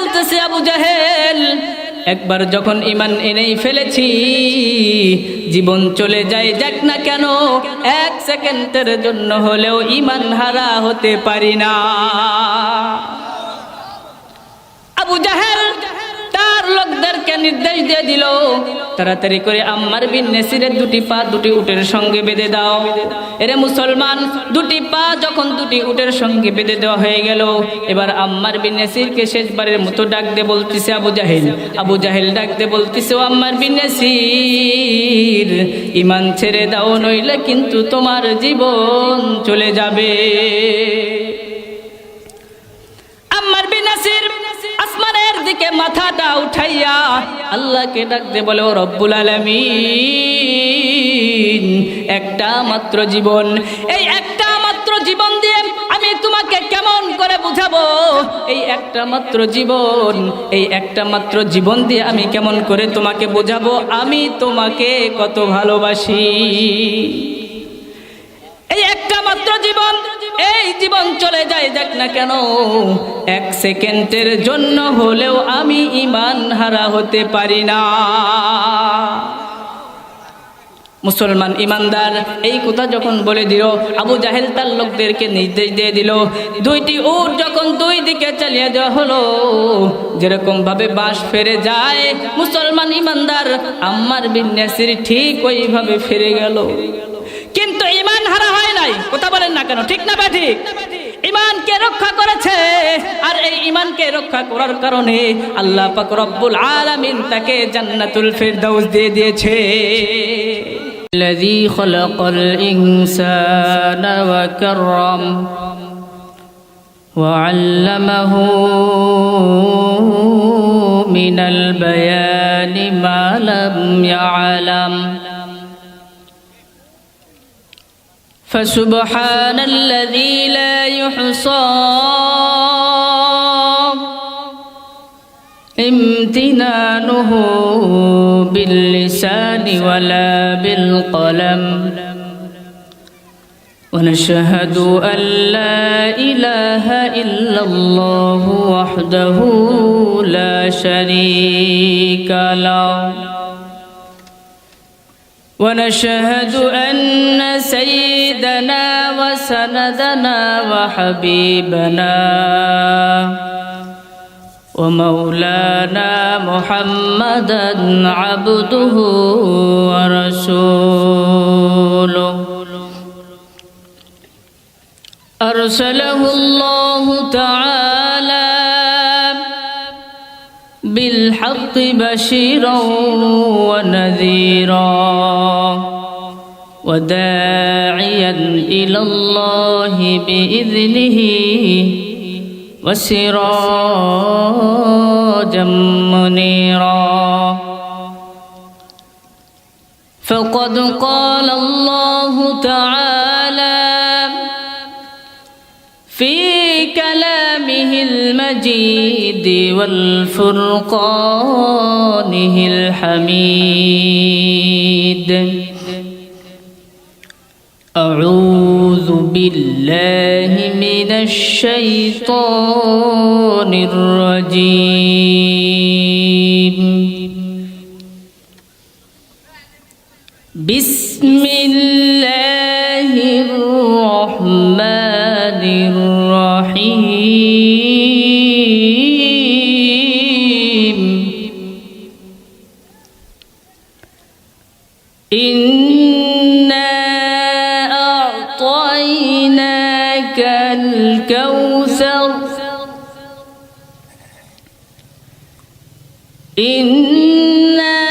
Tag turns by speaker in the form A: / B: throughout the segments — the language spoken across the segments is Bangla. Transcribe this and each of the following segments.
A: বলতেছে, আবু জাহেল, একবার যখন ঈমান এনেই ফেলেছি, জীবন চলে যায় যাক না কেন, এক সেকেন্ডের জন্য হলেও ঈমান হারা হতে পারি না। আবু জাহেল তার লোকদেরকে নির্দেশ দিয়ে দিল, তাড়াতাড়ি করে আম্মার বিন নাসিরের দুটি পা দুটি উটের সঙ্গে বেঁধে দাও। এরে মুসলমান, দুটি পা যখন দুটি উটের সঙ্গে বেঁধে দেওয়া হয়ে গেল, এবার আম্মার বিন নাসিরকে শেষবারের মতো ডাক দিয়ে বলতেছে আবু জাহেল। আবু জাহেল ডাক দিয়ে বলতেছে, ও আম্মার বিন নাসির, ঈমান ছেড়ে দাও, নইলে কিন্তু তোমার জীবন চলে যাবে। আম্মার বিন নাসির আসমানের দিকে মাথাটা উঠাইয়া আল্লাহকে ডাক দিয়ে বলে, ও রব্বুল আলামিন, একটা মাত্র জীবন, এই একটা মাত্র জীবন দিয়ে আমি তোমাকে কেমন করে বুঝাবো? এই একটা মাত্র জীবন, এই একটা মাত্র জীবন দিয়ে আমি কেমন করে তোমাকে বোঝাবো আমি তোমাকে কত ভালোবাসি? এই একটা মাত্র জীবন, এই জীবন চলে যায় যাক না কেন, এক সেকেন্ডের জন্য হলেও আমি ঈমান হারা হতে পারি না। মুসলমান ইমানদার এই কথা যখন বলে দিল, আবু জাহেল তার লোকদেরকে নির্দেশ দিয়ে দিল, দুইটি উট যখন দুই দিকে চালিয়ে দেওয়া হলো, যেরকম ভাবে বাঁশ ফেরে যায়, মুসলমান ইমানদার আম্মার বিন নাসির ঠিক ওইভাবে ফিরে গেল। কিন্তু ঈমান হারা হয় নাই। কথা বলেন না কেন, ঠিক না ঠিক? ঈমানকে রক্ষা করেছে, আর এই ঈমানকে রক্ষা করার কারণে আল্লাহ পাক রব্বুল আলামিন তাকে জান্নাতুল ফিরদাউস দিয়ে দিয়েছে। الذي خلق الإنسان وكرم وعلمه من البيان ما لم يعلم فسبحان الذي لا يحصى امتنانه باللسان ولا بالقلم ونشهد أن لا إله إلا الله وحده لا شريك له ونشهد أن سيدنا وسندنا وحبيبنا ومولانا محمدا عبده ورسوله أرسله الله تعالى بالحق بشيرا ونذيرا وداعيا إلى الله بإذنه وسراجا منيرا فقد قال الله تعالى في كلامه المجيد والفرقانه الحميد أعوذ بالله من الشيطان الرجيم بسم الله الرحمن الرحيم إنا أعطيناك الكوثر إنا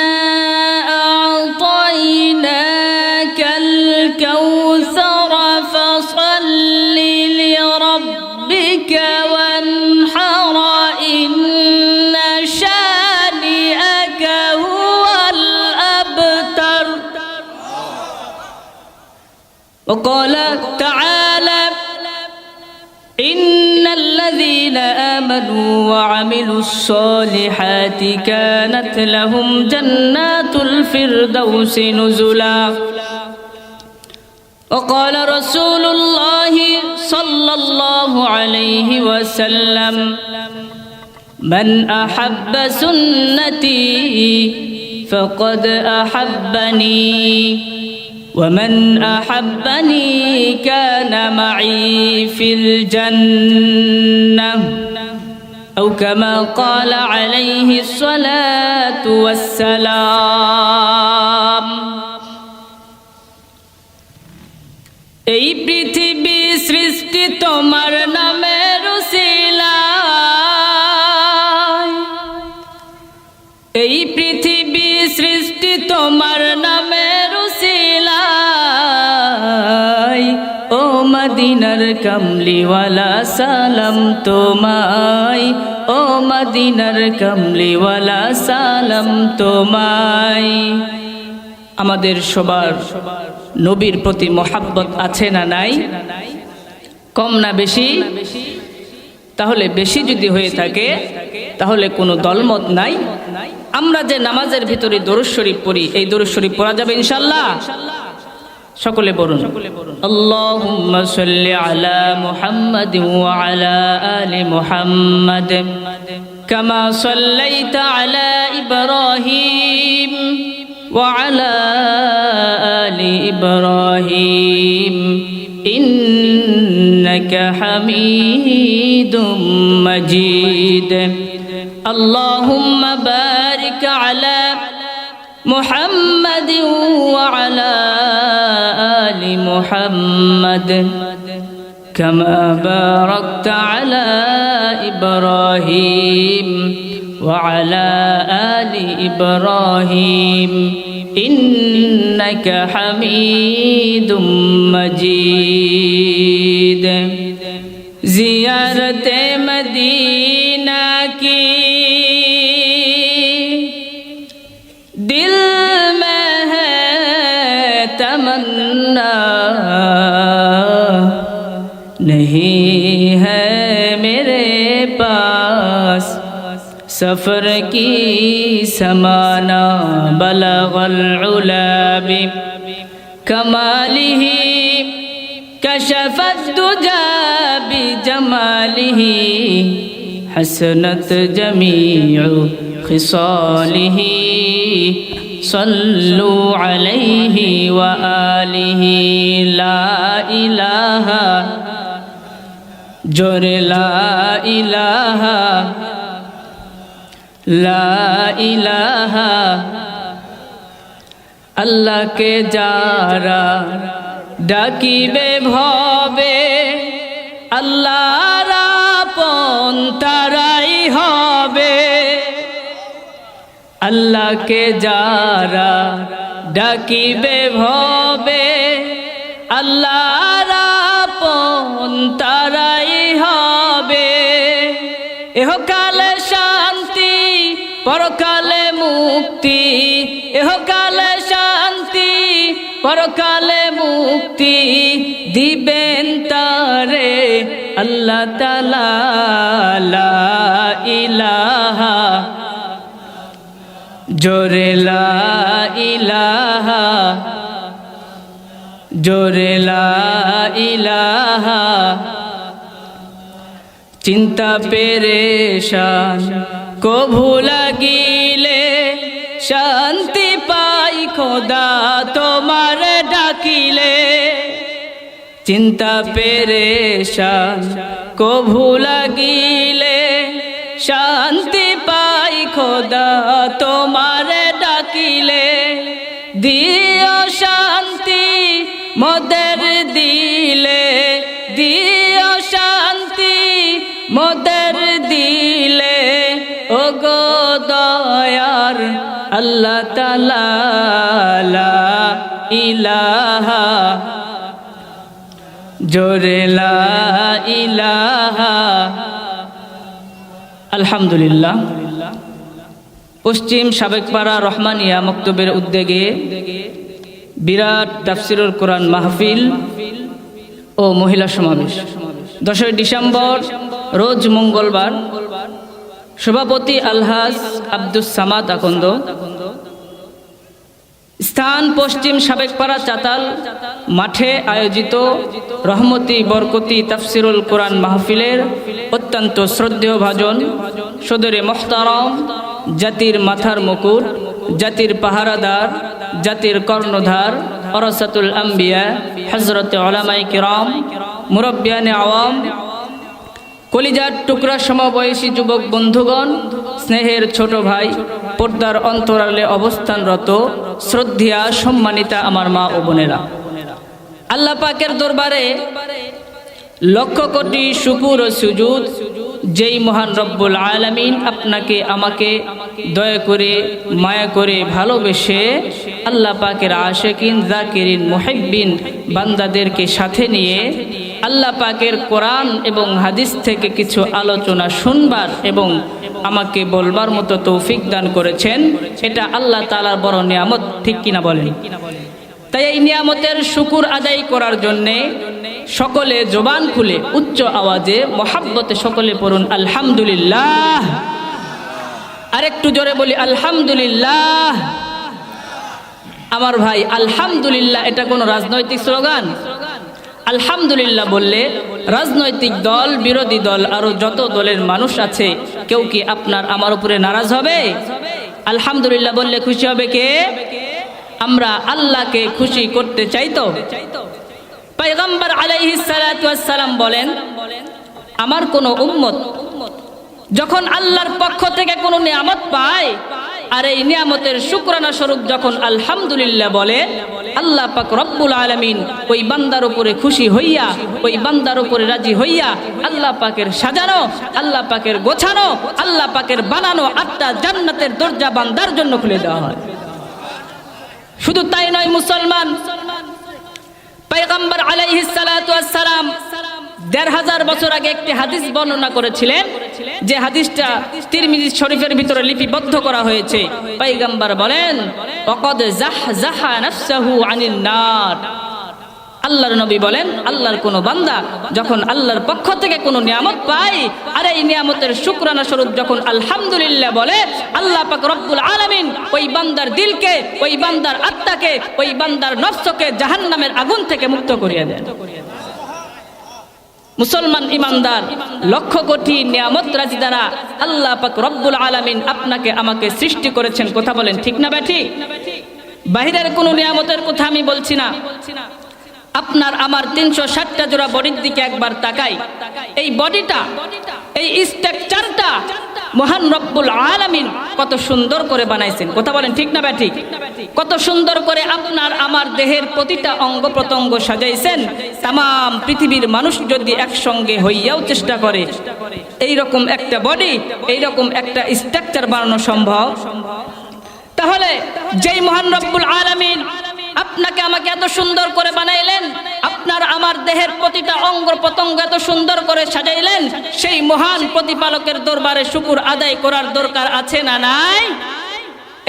A: أعطيناك الكوثر فصل لربك وانحر إن شانئك هو الأبتر وقال تعالى إن الذين آمنوا وعملوا الصالحات كانت لهم جنات الفردوس نزلا وقال رسول الله صلى الله عليه وسلم من أحب سنتي فقد أحبني ومن أحبني كان معي في الجنة أو كما قال عليه الصلاة والسلام এই পৃথিবী সৃষ্টি তোমার নামের উসিলায় এই পৃথিবী সৃষ্টি তোমার নামের উসিলায় ও মদিনার কমলিওয়ালা সালাম তোমায় ও মদিনার কমলিওয়ালা সালাম তোমায় আমাদের সবার নবীর প্রতি মোহাব্বত আছে না নাই কম না বেশি তাহলে বেশি যদি হয়ে থাকে তাহলে কোনো দলমত নাই আমরা যে নামাজের ভিতরে দরুদ শরীফ পড়ি এই দরুদ শরীফ পড়া যাবে ইনশাআল্লাহ সকলে বলুন আল্লাহুম্মা সাল্লি আলা মুহাম্মাদ ওয়া আলা আলি মুহাম্মাদ কামা সাল্লাইতা আলা ইব্রাহিম وعلى آل إبراهيم إنك حميد مجيد اللهم بارك على محمد وعلى آل محمد كما باركت على إبراهيم وعلى آل إبراهيم إنك حميد مجيد زيارة مدینہ کی دل میں ہے تمنا نہیں ہے میرے پاس سفر کی سمانا بلغ العلا بکمالہ کشف الدجى بجمالہ حسنت جمیع خصالہ صلوا علیہ وآلہ لا الہ جور لا الہ لا ইলাহা আল্লাহকে যারা ডাকিবে ভবে আল্লাহর আপন তারাই হবে আল্লাহকে যারা ডাকিবে ভবে আল্লাহর আপন তারাই হবে ইহকালে শান্তি পরকালে মুক্তি ইহকালে শান্তি পরকালে মুক্তি দিবেন তারে আল্লাহ তাআলা লা ইলাহা জোরে লা ইলাহা জোরে লা ইলাহা চিন্তা পেরেশান কভু লাগিলে শান্তি পাই খোদা তোমার ডাকিলে চিন্তা পেরেশান কভু লাগিলে শান্তি পাই খোদা তোমার ডাকিলে দিও শান্তি মোদের দিলে দিও শান্তি মোদের দিলে ও গো দয়ার আল্লাহ তাআলা লা ইলাহা জোরে লা ইলাহা আলহামদুলিল্লাহ পশ্চিম সাবেকপাড়া রহমানিয়া মক্তবের উদ্যোগে বিরাট তাফসিরুল কোরআন মাহফিল ও মহিলা সমাবেশ 10 ডিসেম্বর রোজ মঙ্গলবার সভাপতি আলহাজ আব্দুস সামাদ আকন্দ স্থান পশ্চিম সাবেকপাড়া চাতাল মাঠে আয়োজিত রহমতি বরকতি তাফসিরুল কোরআন মাহফিলের অত্যন্ত শ্রদ্ধেয় ভাজন সদরে মুহতারাম, জাতির মাথার মুকুট, জাতির পাহারাদার, জাতির কর্ণধার, ওরাসাতুল আম্বিয়া হযরত উলামায়ে কিরাম, মুরব্বিয়ানে আওয়াম, কলিজার টুকরা সমবয়সী যুবক বন্ধুগণ, স্নেহের ছোট ভাই, পর্দার অন্তরালে অবস্থানরত শ্রদ্ধেয়া সম্মানিতা আমার মা ও বোনেরা, আল্লাহ পাকের দরবারে লক্ষ কোটি শুকর ও সুজুদ যেই মহান রব্বুল আলামিন আপনাকে আমাকে দয়া করে মায়া করে ভালোবেসে আল্লাহ পাকের আশিকিন জাকিরিন মুহিব্বিন বান্দাদেরকে সাথে নিয়ে আল্লাহ পাকের কোরআন এবং হাদিস থেকে কিছু আলোচনা শুনবার এবং আমাকে বলবার মতো তৌফিক দান করেছেন। এটা আল্লাহ তাআলার বড় নিয়ামত, ঠিক কিনা বলেন? তাই এই নিয়ামতের শুকর আদায় করার জন্যে সকলে জবান খুলে উচ্চ আওয়াজে মহাব্বতে সকলে পড়ুন আলহামদুলিল্লাহ। আরেকটু জোরে বলি আলহামদুলিল্লাহ। আমার ভাই, আলহামদুলিল্লাহ এটা কোনো রাজনৈতিক স্লোগান? আলহামদুলিল্লাহ বললে রাজনৈতিক দল, বিরোধী দল, আরো যত দলের মানুষ আছে কেউ কি আপনার আমার উপরে নারাজ হবে? আলহামদুলিল্লাহ বললে খুশি হবে কে? আমরা আল্লাহকে খুশি করতে চাই তো। পয়গম্বর আলাইহিস সালাতু ওয়াস সালাম বলেন, আমার কোন উম্মত যখন আল্লাহর পক্ষ থেকে কোনো নিয়ামত পায় আর এই নিয়ামতের শুকরানা স্বরূপ যখন আলহামদুলিল্লাহ বলে, আল্লাহ পাক রব্বুল আলামিন ওই বান্দার উপরে খুশি হইয়া, ওই বান্দার উপরে রাজি হইয়া আল্লাহ পাকের সাজানো, আল্লাহ পাকের গোছানো, আল্লাহ পাকের বানানো 8টা জান্নাতের দরজা বান্দার জন্য খুলে দেওয়া হয়। শুধু তাই নয় মুসলমান, পয়গম্বর আলাইহিস সালাতু ওয়াস সালাম ১৫০০ বছর আগে একটি হাদিস বর্ণনা করেছিলেন, যে হাদিসটা তিরমিজি শরীফের ভিতরে লিপিবদ্ধ করা হয়েছে। পয়গম্বর বলেন, ওয়াকাদ জাহজাহা নাফসাহু আনিন নার। আল্লাহর নবী বলেন, আল্লাহর কোন বান্দা যখন আল্লাহর পক্ষ থেকে কোনো নিয়ামত পায় আর এই নিয়ামতের শুকরানা স্বরূপ যখন আলহামদুলিল্লাহ বলে, আল্লাহ পাক রব্বুল আলামিন ওই বান্দার দিলকে, ওই বান্দার আত্মাকে, ওই বান্দার নফসকে জাহান্নামের আগুন থেকে মুক্ত করিয়ে দেন। মুসলমান ইমানদার, লক্ষ কোটি নিয়ামত রাজি দ্বারা আল্লাহ পাক রব্বুল আলামিন আপনাকে আমাকে সৃষ্টি করেছেন। কথা বলেন ঠিক না ব্যাঠি? বাহিরের কোনো নিয়ামতের কথা আমি বলছি না। আপনার আমার 360টা জোড়া বডির দিকে একবার তাকাই। এই বডিটা, এই স্ট্রাকচারটা মহান রব্বুল আলামিন কত সুন্দর করে বানাইছেন। কথা বলেন ঠিক না ব্যাঠি? কত সুন্দর করে আপনার আমার দেহের প্রতিটা অঙ্গ প্রত্যঙ্গ সাজাইছেন। তাম পৃথিবীর মানুষ যদি একসঙ্গে হইয়াও চেষ্টা করে এইরকম একটা বডি, এইরকম একটা স্ট্রাকচার বানানো সম্ভব? তাহলে যেই মহান রব্বুল আলামিন আপনাকে আমাকে এত সুন্দর করে বানাইলেন, আপনার আমার দেহের প্রতিটা অঙ্গ প্রত্যঙ্গ এত সুন্দর করে সাজাইলেন, সেই মহান প্রতিপালকের দরবারে শুকর আদায় করার দরকার আছে না নাই?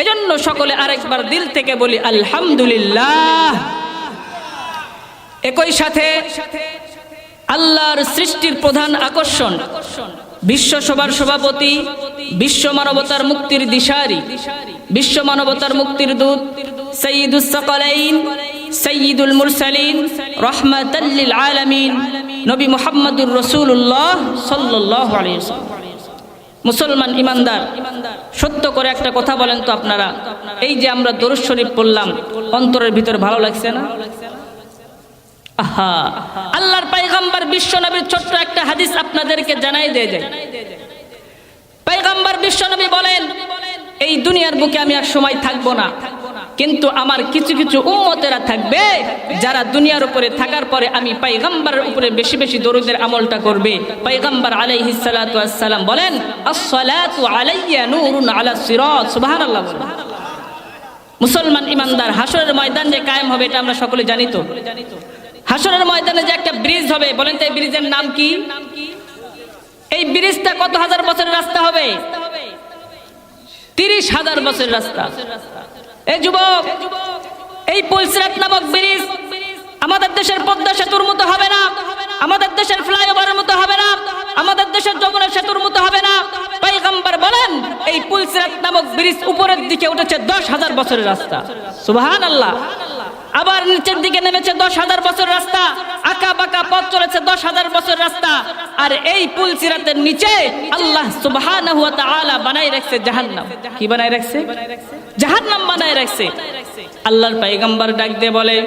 A: এজন্য সকলে আরেকবার দিল থেকে বলি আলহামদুলিল্লাহ। একই সাথে আল্লাহর সৃষ্টির প্রধান আকর্ষণ, বিশ্ব সভার সভাপতি, বিশ্ব মানবতার মুক্তির দিশারি, বিশ্ব মানবতার মুক্তির দূত, সাইয়্যিদুস সাকালাইন, সাইয়্যিদুল মুরসালিন, রাহমাতাল লিল আলামিন, নবী মুহাম্মদুর রাসূলুল্লাহ সাল্লাল্লাহু আলাইহি ওয়াসাল্লাম। মুসলমান ইমানদার, সত্য করে একটা কথা বলেন তো আপনারা, এই যে আমরা দরুদ শরীফ পড়লাম, অন্তরের ভিতর ভালো লাগছে না? আহা, আল্লাহর পয়গম্বর বিশ্ব নবীর ছোট্ট একটা হাদিস আপনাদেরকে জানাই দিয়ে যায়। পয়গম্বর বিশ্ব নবী বলেন, এই দুনিয়ার বুকে আমি এক সময় থাকবো না, কিন্তু আমার কিছু কিছু উম্মতেরা থাকবে যারা দুনিয়ার উপরে থাকার পরে আমি পয়গম্বরের উপরে বেশি বেশি দরুদের আমলটা করবে। পয়গম্বর আলাইহিস সালাতু ওয়াস সালাম বলেন, আসসালাতু আলাইয়া নূরুন আলা সিরাত। সুবহানাল্লাহ। মুসলমান ইমানদার, হাসরের ময়দান যে কায়েম হবে এটা আমরা সকলে জানি তো। হাসরের ময়দানে যে একটা ব্রিজ হবে, বলেন তো এই ব্রিজের নাম কি? এই ব্রিজটা কত হাজার বছরের রাস্তা হবে? 30,000 বছরের রাস্তা। এই যুবক, এই পুলসিরাত নামক ব্রিজ আমাদের দেশের পদ্মা সেতুর মতো হবে না, আমাদের দেশের ফ্লাইওভারের মতো হবে না, আমাদের দেশের যমুনা সেতুর মতো হবে না। পয়গম্বর বলেন, এই পুলসিরাত নামক ব্রিজ উপরের দিকে উঠেছে 10,000 বছরের রাস্তা। সুবহানাল্লাহ। আবার নিচের দিকে নেমেছে 10,000 বছর রাস্তা, আঁকা বাঁকা পথ চলেছে 10,000 বছর রাস্তা। আর এই পুল সিরাতের নিচে আল্লাহ সুবহানাহু ওয়া তাআলা বানাই রাখছে জাহান্নাম। কি বানাই রাখছে? জাহান্নাম বানাই রাখছে। আল্লাহর পয়গম্বর ডাক দিয়ে বলে,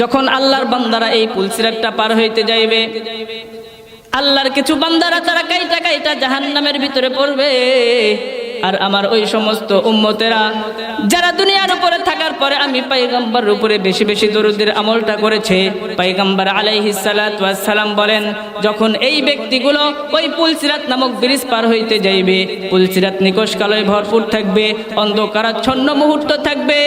A: যখন আল্লাহর বান্দারা এই পুল সিরাতটা পার হইতে যাইবে, আল্লাহর কিছু বান্দারা তারা কাইটা কাইটা জাহান্নামের ভিতরে পড়বে। আর আমার ওই সমস্ত উম্মতেরা যারা দুনিয়ার উপরে থাকার পরে আমি পয়গম্বরের উপরে বেশি বেশি দরুদের আমলটা করেছে, পয়গম্বর আলাইহিস সালাতু ওয়াস সালাম বলেন, যখন এই ব্যক্তিগুলো ওই পুল সিরাত নামক ব্রিজ পার হইতে যাইবে, পুল সিরাত নিকষ কালোয় ভরপুর থাকবে, অন্ধকারাচ্ছন্ন মুহূর্ত থাকবে,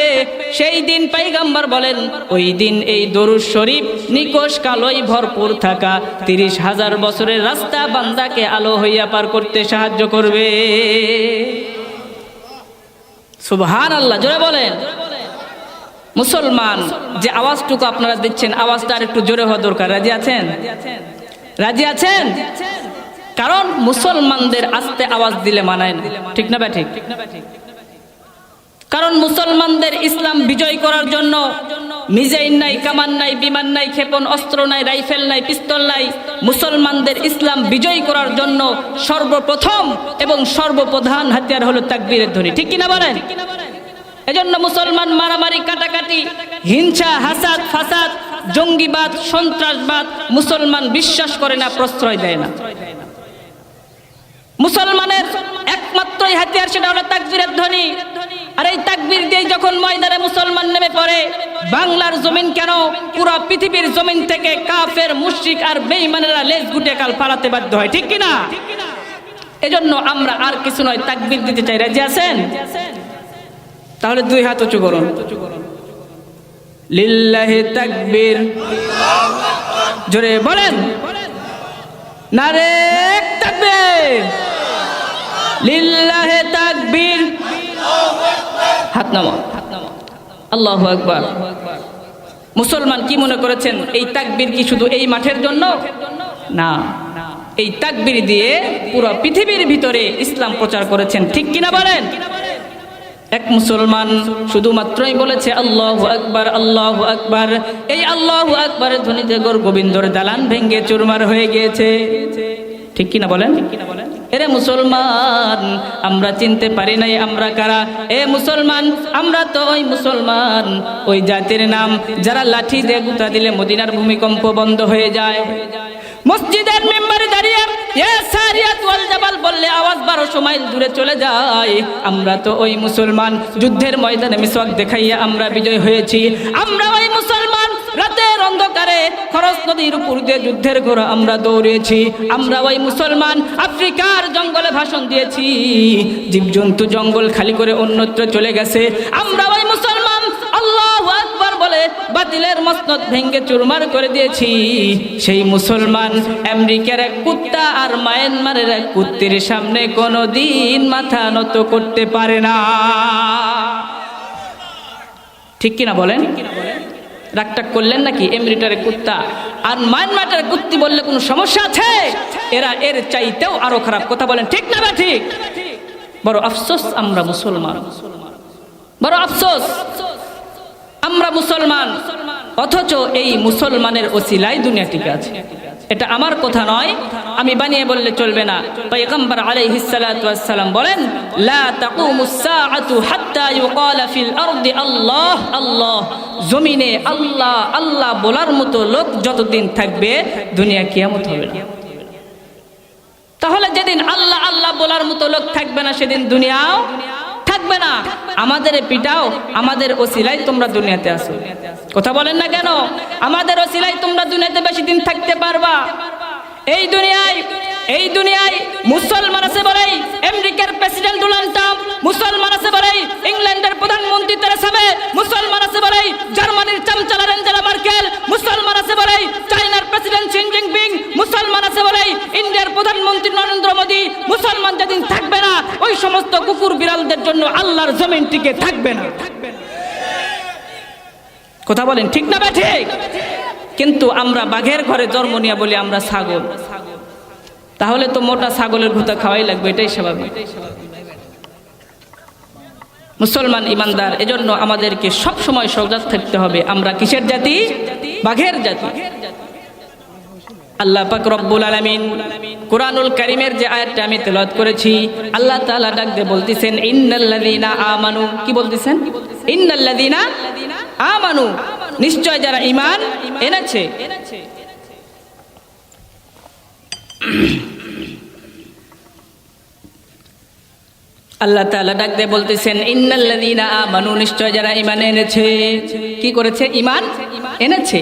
A: সেই দিন পয়গম্বর বলেন ওই দিন এই দরুদ শরীফ নিকষ কালোয় ভরপুর থাকা 30,000 বছরের রাস্তা বান্দাকে আলো হইয়া পার করতে সাহায্য করবে। সুবহানাল্লাহ, জোরে বলেন। মুসলমান যে আওয়াজটুকু আপনারা দিচ্ছেন, আওয়াজটা আর একটু জোরে হওয়া দরকার। রাজি আছেন? রাজি আছেন? কারণ মুসলমানদের আস্তে আওয়াজ দিলে মানায় না, ঠিক না? ঠিক। কারণ মুসলমানদের ইসলাম বিজয় করার জন্য মিজাইল নাই, কামান নাই, বিমান নাই, ক্ষেপণ অস্ত্র নাই, রাইফেল নাই, পিস্তল নাই। মুসলমানদের ইসলাম বিজয় করার জন্য সর্বপ্রথম এবং সর্বপ্রধান হাতিয়ার হলো তাকবীরের ধ্বনি, ঠিক কিনা বলেন? এজন্য মুসলমান মারামারি, কাটাকাটি, হিংসা, হাসাদ, ফাসাদ, জঙ্গিবাদ, সন্ত্রাসবাদ মুসলমান বিশ্বাস করে না, প্রশ্রয় দেয় না। মুসলমানের একমাত্রই হাতিয়ার সেটা হলো তাকবীরের ধ্বনি। আর এই তাকবীর দিয়ে যখন ময়দানে মুসলমান নেমে পড়ে, বাংলার জমিন কেন পুরো পৃথিবীর জমিন থেকে কাফের, মুশরিক আর বেঈমানেরা লেজ গুটে কাল পালাতে বাধ্য হয়, ঠিক কিনা? এজন্য আমরা আর কিছু নয়, তাকবীর দিতে চাই। রাজি আছেন? তাহলে দুই হাত উঁচু করুন। লিল্লাহি তাকবীর, জোরে বলেন। নারে তাকবীর, লিল্লাহি তাকবীর। হাত নামা। আল্লাহু আকবার। মুসলমান কি মনে করেছেন এই তাকবীর কি শুধু এই মাঠের জন্য? না, এই তাকবীর দিয়ে পুরো পৃথিবীর ভিতরে ইসলাম প্রচার করেছেন, ঠিক কিনা বলেন? এক মুসলমান শুধুমাত্রই বলেছে আল্লাহু আকবার, আল্লাহু আকবার। এই আল্লাহু আকবারের ধ্বনিতে গোর গোবিন্দর দালান ভেঙ্গে চুরমার হয়ে গিয়েছে, ঠিক কিনা বলেন? এরে মুসলমান, আমরা চিনতে পারি নাই আমরা কারা। এ মুসলমান, আমরা তো ওই মুসলমান, ওই জাতির নাম যারা লাঠি দিয়ে গুতা দিলে মদিনার ভূমিকম্প বন্ধ হয়ে যায়, মসজিদের মেম্বারে দাঁড়িয়ে ইয়া সারিয়াত ওয়াল জাবাল বললে আওয়াজ 1200 মাইল দূরে চলে যায়। আমরা তো ওই মুসলমান, যুদ্ধের ময়দানে মিসওয়াক দেখাইয়া আমরা বিজয় হয়েছি। আমরা ওই মুসলমান, রাতের অন্ধকারে খরস নদীর উপর দিয়ে যুদ্ধের ঘোড়া আমরা দৌড়িয়েছি। আমরা ওই মুসলমান, আফ্রিকার জঙ্গলে ভাষণ দিয়েছি, জীবজন্তু জঙ্গল খালি করে অন্যত্র চলে গেছে। আমরা ওই মুসলমান, আল্লাহু আকবার বলে বাতিলের মসনদ ভেঙ্গে চুরমার করে দিয়েছি। সেই মুসলমান আমেরিকার এক কুত্তা আর মায়ানমারের এক কুত্তির সামনে কোনোদিন মাথা নত করতে পারে না, ঠিক কিনা বলেন? রাগটাক করলেন নাকি? আমেরিকার কুত্তা আর মায়ানমারের কুত্তি বললে কোনো সমস্যা আছে? এরা এর চাইতেও আরো খারাপ কথা বলেন, ঠিক না? ঠিক। বড় আফসোস আমরা মুসলমান, বড় আফসোস আমরা মুসলমান, অথচ এই মুসলমানের ওসিলায় দুনিয়া টিকে আছে। এটা আমার কথা নয়, আমি বানিয়ে বললে চলবে না। পয়গম্বর আলাইহিস সালাতু ওয়াস সালাম বলেন, লা তাকুমুস সাআতু হাত্তা ইউকালা ফিল আরদি আল্লাহ আল্লাহ। জমিনে আল্লাহ আল্লাহ বলার মতো লোক যতদিন থাকবে দুনিয়া কিয়ামত হবে না। তাহলে যেদিন আল্লাহ আল্লাহ বলার মতো লোক থাকবে না, সেদিন দুনিয়াও থাকবে না। আমাদের পিটাও, আমাদের ওসিলাই তোমরা দুনিয়াতে আসো। কথা বলেন না কেন? আমাদের ওসিলাই তোমরা দুনিয়াতে বেশি দিন থাকতে পারবা। এই দুনিয়ায় মুসলমান আছে বলেই আমেরিকার প্রেসিডেন্ট ডোনাল্ড ট্রাম্প, মুসলমান আছে বলেই ইংল্যান্ডের প্রধানমন্ত্রী থেরেসা মে, মুসলমান আছে বলেই জার্মানির চাঞ্চেলর অ্যাঞ্জেলা মার্কেল, মুসলমান আছে বলেই চায়নার প্রেসিডেন্ট শি জিনপিং, মুসলমান আছে বলেই ইন্ডিয়ার প্রধানমন্ত্রী নরেন্দ্র মোদী। মুসলমান যেদিন থাকবে না, ওই সমস্ত কুকুর বিড়ালদের জন্য আল্লাহর জমিন টিকে থাকবে না। কথা বলেন, ঠিক না? ঠিক। কিন্তু আমরা বাঘের ঘরে জন্ম নিয়ে বলি আমরা ছাগল। তাহলে তো মোটা ছাগলের ভুতা খাওয়াই লাগবে, এটাই স্বাভাবিক। মুসলমান ইমানদার, এজন্য আমাদেরকে সব সময় সজাগ থাকতে হবে। আমরা কিসের জাতি? বাঘের জাতি। আল্লাহ পাক রব্বুল আলামিন কুরআনুল কারীমের যে আয়াতটা আমি তেলাওয়াত করেছি, আল্লাহ তাআলা ডাক দিয়ে বলতেছেন ইন্নাল্লাযীনা আমানু। কি বলতেছেন? ইন্নাল্লাযীনা আমানু, নিশ্চয় যারা ঈমান এনেছে। আল্লাহ তাআলা ডাক দিয়ে বলতেছেন ইন্নাল্লাযীনা আমানু, নিশ্চয় যারা ঈমান এনেছে। কি করেছে? ঈমান এনেছে।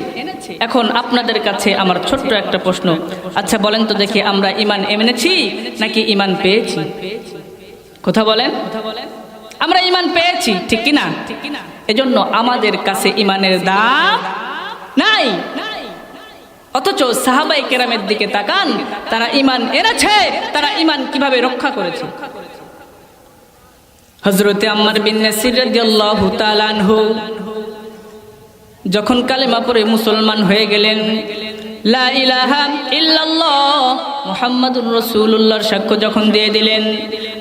A: এখন আপনাদের কাছে আমার ছোট্ট একটা প্রশ্ন, আচ্ছা বলেন তো দেখি, আমরা ঈমান এনেছি নাকি ঈমান পেয়েছি? কথা বলেন। আমরা ঈমান পেয়েছি, ঠিক কি না? এজন্য আমাদের কাছে ঈমানের দাম নাই। অথচ সাহাবায়ে কেরামের দিকে তাকান, তারা ঈমান এনেছে, তারা ঈমান কিভাবে রক্ষা করেছে। হযরতে আম্মার বিন ইয়াসির রাদিয়াল্লাহু তাআলা আনহু যখন কালেমা পড়ে মুসলমান হয়ে গেলেন, লা ইলাহা ইল্লাল্লাহ মুহাম্মাদুর রাসূলুল্লাহর সাক্ষ্য যখন দিয়ে দিলেন,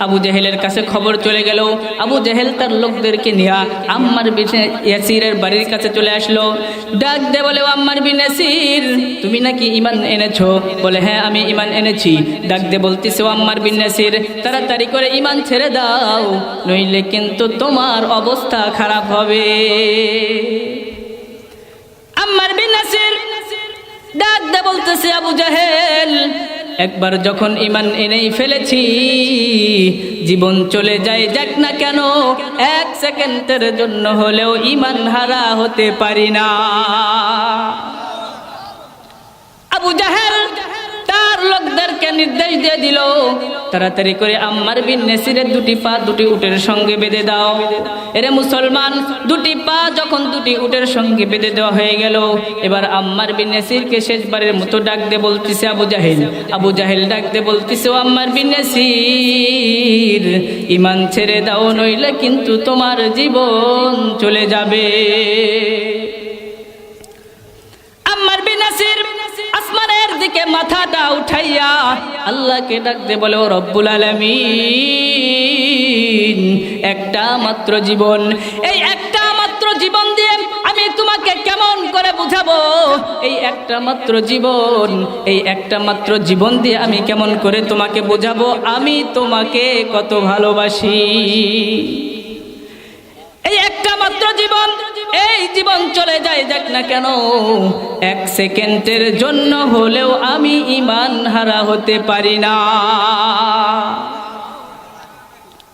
A: আবু জাহেলের কাছে খবর চলে গেল। আবু জাহেল তার লোকদেরকে নিয়ে আম্মার বিন ইয়াসিরের বাড়ির কাছে চলে আসলো। ডাক দে বলে, আম্মার বিন ইয়াসির, তুমি নাকি ঈমান এনেছো? বলে, হ্যাঁ আমি ঈমান এনেছি। ডাক দে বলতেছে, আম্মার বিন ইয়াসির, তাড়াতাড়ি করে ঈমান ছেড়ে দাও, নইলে কিন্তু তোমার অবস্থা খারাপ হবে। আম্মার বিন ইয়াসির ডাক দে বলতেছে, আবু জাহেল, একবার যখন ঈমান এনেই ফেলেছি, জীবন চলে যায় যাক না কেন, এক সেকেন্ডের জন্য হলেও ঈমান হারা হতে পারি না। আবু জাহেল তার লোকদেরকে নির্দেশ দিয়ে দিল, তাড়াতাড়ি করে আম্মার বিন ইয়াসিরের দুটি পা দুটি উটের সঙ্গে বেঁধে দাও। এরে মুসলমান, দুটি পা যখন দুটি উটের সঙ্গে বেঁধে দেওয়া হয়ে গেল, এবার আম্মার বিন ইয়াসিরকে শেষবারের মতো ডাক দিয়ে বলতেছে আবু জাহেল। আবু জাহেল ডাক দিয়ে বলতেছে, ও আম্মার বিন ইয়াসির, ঈমান ছেড়ে দাও, নইলে কিন্তু তোমার জীবন চলে যাবে। আম্মার বিন ইয়াসির আসমানের দিকে মাথাটা উঠাইয়া আল্লাহকে ডাক দে বলে, ও রব্বুল আলামিন, একটা মাত্র জীবন, এই একটা মাত্র জীবন দিয়ে আমি তোমাকে কেমন করে বুঝাবো? এই একটা মাত্র জীবন, এই একটা মাত্র জীবন দিয়ে আমি কেমন করে তোমাকে বোঝাবো আমি তোমাকে কত ভালোবাসি? এই একটা মাত্র জীবন, এই জীবন চলে যায় যাক না কেন, এক সেকেন্ডের জন্য হলেও আমি ঈমান হারা হতে পারি না।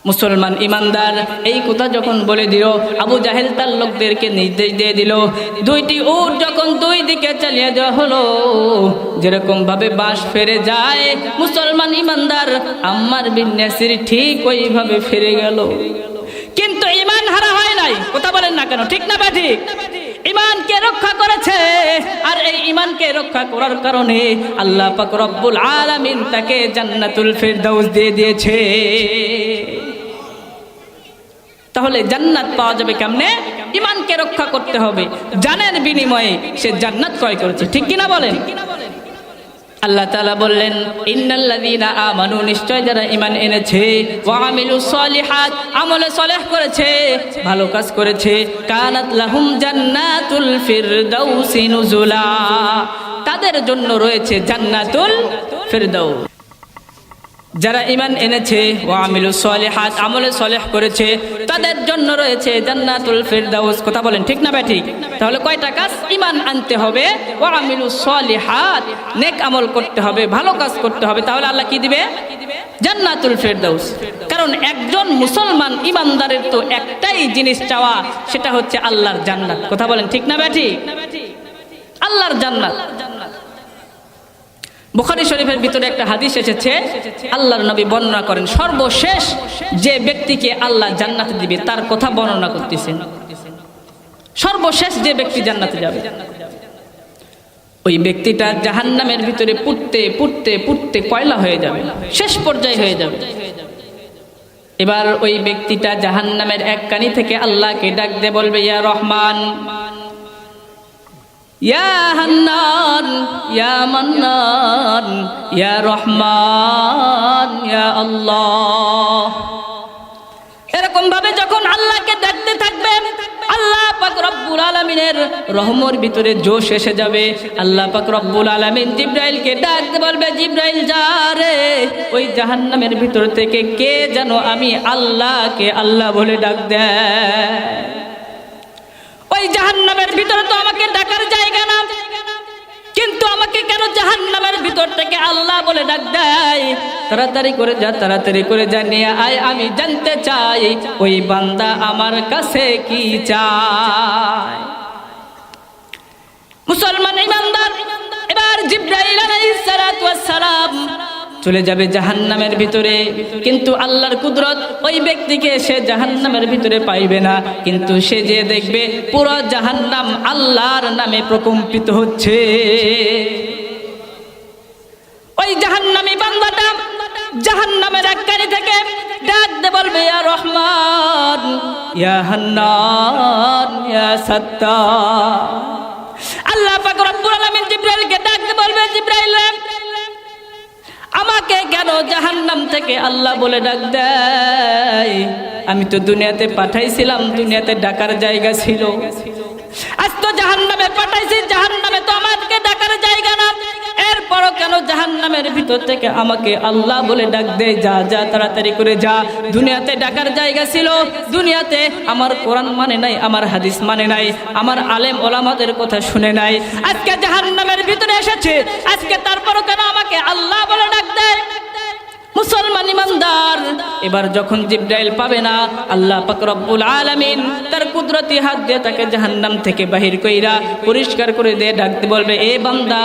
A: মুসলমান ইমানদার এই কথা যখন বলে দিল, আবু জাহেল তার লোকদেরকে নির্দেশ দিয়ে দিল, দুইটি উট যখন দুই দিকে চালিয়ে দেওয়া হলো, যেরকম ভাবে বাঁশ ফেরে যায়, মুসলমান ইমানদার আম্মার বিন ইয়াসির ঠিক ওইভাবে ফিরে গেল। কিন্তু ঈমান হারা হয় নাই। কথা বলেন না কেন? ঠিক না বা ঠিক? ঈমানকে রক্ষা করেছে, আর এই ঈমানকে রক্ষা করার কারণে আল্লাহ পাক রব্বুল আলামিন তাকে জান্নাতুল ফিরদাউস দিয়ে দিয়েছে। তাহলে জান্নাত পাওয়া যাবে কেমনে? ঈমানকে রক্ষা করতে হবে। জানের বিনিময়ে সে জান্নাত ক্রয় করেছে, ঠিক কিনা বলেন? আল্লাহ তাআলা বললেন, ইন্নাল্লাযীনা আমানু, নিশ্চয় যারা ঈমান এনেছে, ওয়া আমিলুস সলিহাত, আমলে সলেহ করেছে, ভালো কাজ করেছে, কানাত লাহুম জান্নাতুল ফিরদাউসি নুজুলা, তাদের জন্য রয়েছে জান্নাতুল ফিরদাউস। যারা ঈমান এনেছে, ওয়া আমিলুস সলিহাত, আমলে সলেহ করেছে, তাদের জন্য রয়েছে জান্নাতুল ফিরদাউস। কথা বলেন ঠিক না ভাই? ঠিক। তাহলে কয়টা কাজ? ঈমান আনতে হবে, ওয়া আমিলুস সলিহাত, নেক আমল করতে হবে, ভালো কাজ করতে হবে, তাহলে আল্লাহ কি দিবে? জান্নাতুল ফিরদাউস। কারণ একজন মুসলমান ইমানদারের তো একটাই জিনিস চাওয়া, সেটা হচ্ছে আল্লাহর জান্নাত। কথা বলেন ঠিক না ভাই? ঠিক। আল্লাহর জান্নাত। বুখারী শরীফের ভিতরে একটা হাদিস এসেছে, আল্লাহর নবী বর্ণনা করেন, সর্বশেষ যে ব্যক্তিকে আল্লাহ জান্নাতে দিবে তার কথা বর্ণনা করতেছেন। সর্বশেষ যে ব্যক্তি জান্নাতে যাবে, ওই ব্যক্তিটা জাহান্নামের ভিতরে পুড়তে পুড়তে পুড়তে কয়লা হয়ে যাবে, শেষ পর্যায়ে হয়ে যাবে। এবার ওই ব্যক্তিটা জাহান্নামের এক কানি থেকে আল্লাহকে ডাক দিয়ে বলবে, ইয়া রহমান, ইয়া হান্নান, ইয়া মান্নান, ইয়া রহমান, ইয়া আল্লাহ। এরকম ভাবে যখন আল্লাহ রব্বুল আলামিনের রহমর ভিতরে জোশ এসে যাবে। আল্লাহ পাক রব্বুল আলামিন জিবরাইলকে ডাকতে বলবে, জিবরাইল যা রে, ওই জাহান্নামের ভিতর থেকে কে যেন আমি আল্লাহকে আল্লাহ বলে ডাক দেয়। ওই জাহান্নামের ভিতরে তো আমাকে ডাকার জায়গা না, কিন্তু আমাকে কেন জাহান্নামের ভিতর থেকে আল্লাহ বলে ডাক দেয়? তাড়াতাড়ি করে যা নিয়ে আয়, আমি জানতে চাই ওই বান্দা আমার কাছে কি চায়। মুসলমান ইমানদার, এবার জিবরাইল আলাইহিস সালাতু ওয়াস সালাম চলে যাবে জাহান্নামের ভিতরে, কিন্তু আল্লাহর কুদরত ওই ব্যক্তিকে সে জাহান্নামের ভিতরে পাইবে না, কিন্তু সে যে দেখবে পুরো জাহান্নাম আল্লাহর নামে প্রকম্পিত হচ্ছে। ওই জাহান্নামী বান্দাটা জাহান্নামের এক কানি থেকে ডাক দিয়ে বলবে, ইয়া রহমান, ইয়া হান্নান, ইয়া সাত্তার। আল্লাহ পাক রব্বুল আলামিন জিবরাইলকে ডাক দিয়ে বলবে, জিবরাইল আমাকে কেন জাহান্নাম থেকে আল্লাহ বলে ডাক দেয়? আমি তো দুনিয়াতে পাঠাইছিলাম, দুনিয়াতে ডাকার জায়গা ছিল, আজ তো জাহান্নামে পাঠাইছি, জাহান্নামে তো আমাকে ডাকার জায়গা না, এরপরও কেন জাহান্নামের ভিতর থেকে আমাকে আল্লাহ বলে ডাক দেয়? যা যা তাড়াতাড়ি করে যা, দুনিয়াতে ডাকার জায়গা ছিল, দুনিয়াতে আমার কোরআন মানে নাই, আমার হাদিস মানে নাই, আমার আলেম ওলামাদের কথা শুনে নাই, আজকে জাহান্নামের ভিতরে এসেছে, আজকে তারপরও কেন আমাকে আল্লাহ বলে ডাক দেয়? মুসলমান ইমানদার, এবার যখন জিবরাইল পাবে না, আল্লাহ পাক রব্বুল আলামিন তার কুদরতি হাত দিয়ে তাকে জাহান্নাম থেকে বাহির কইরা পরিষ্কার করে দিয়ে ডাকতে বলবে, এ বান্দা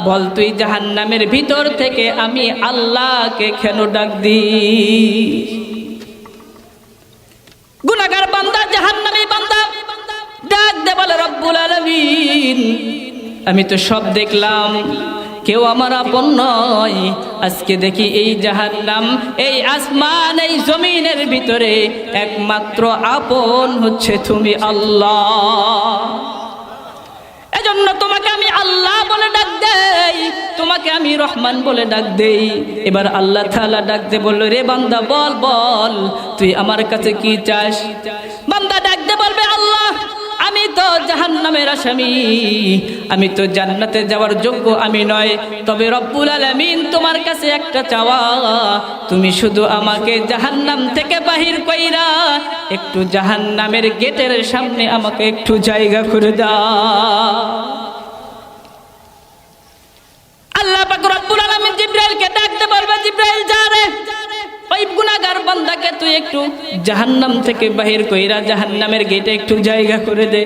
A: বল, তুই জাহান্নামের ভিতর থেকে আমি আল্লাহকে কেন ডাক দিস? গুনাহগার বান্দা, জাহান্নামী বান্দা ডাক দে বলে, রব্বুল আলামিন আমি তো সব দেখলাম, কেউ আমার আপন নয়, আজকে দেখি এই জাহান্নাম, এই আসমান, এই জমিনের ভিতরে একমাত্র আপন হচ্ছে তুমি আল্লাহ। এজন্য তোমাকে আমি আল্লাহ বলে ডাক দেই, তোমাকে আমি রহমান বলে ডাক দেই। এবার আল্লাহ তাআলা ডাক দে বলল, রে বান্দা বল বল, তুই আমার কাছে কি চাস? বান্দা ডাক দে বলবে, আল্লাহ আমি তো জাহান্নামের আসামি, আমি তো জান্নাতে যাওয়ার যোগ্য আমি নয়, তবে রব্বুল আলামিন তোমার কাছে একটা চাওয়া, তুমি শুধু আমাকে জাহান্নাম থেকে বাহির কইরা একটু জাহান্নামের গেটের সামনে আমাকে একটু জায়গা করে দাও। আল্লাহ পাক রব্বুল আলামিন জিবরাইলকে ডাকতে বলবে, জিবরাইল যা রে, ওই গুনাহগার বান্দাকে তুই একটু জাহান্নাম থেকে বাহির কইরা জাহান্নামের গেটে একটু জায়গা করে দে।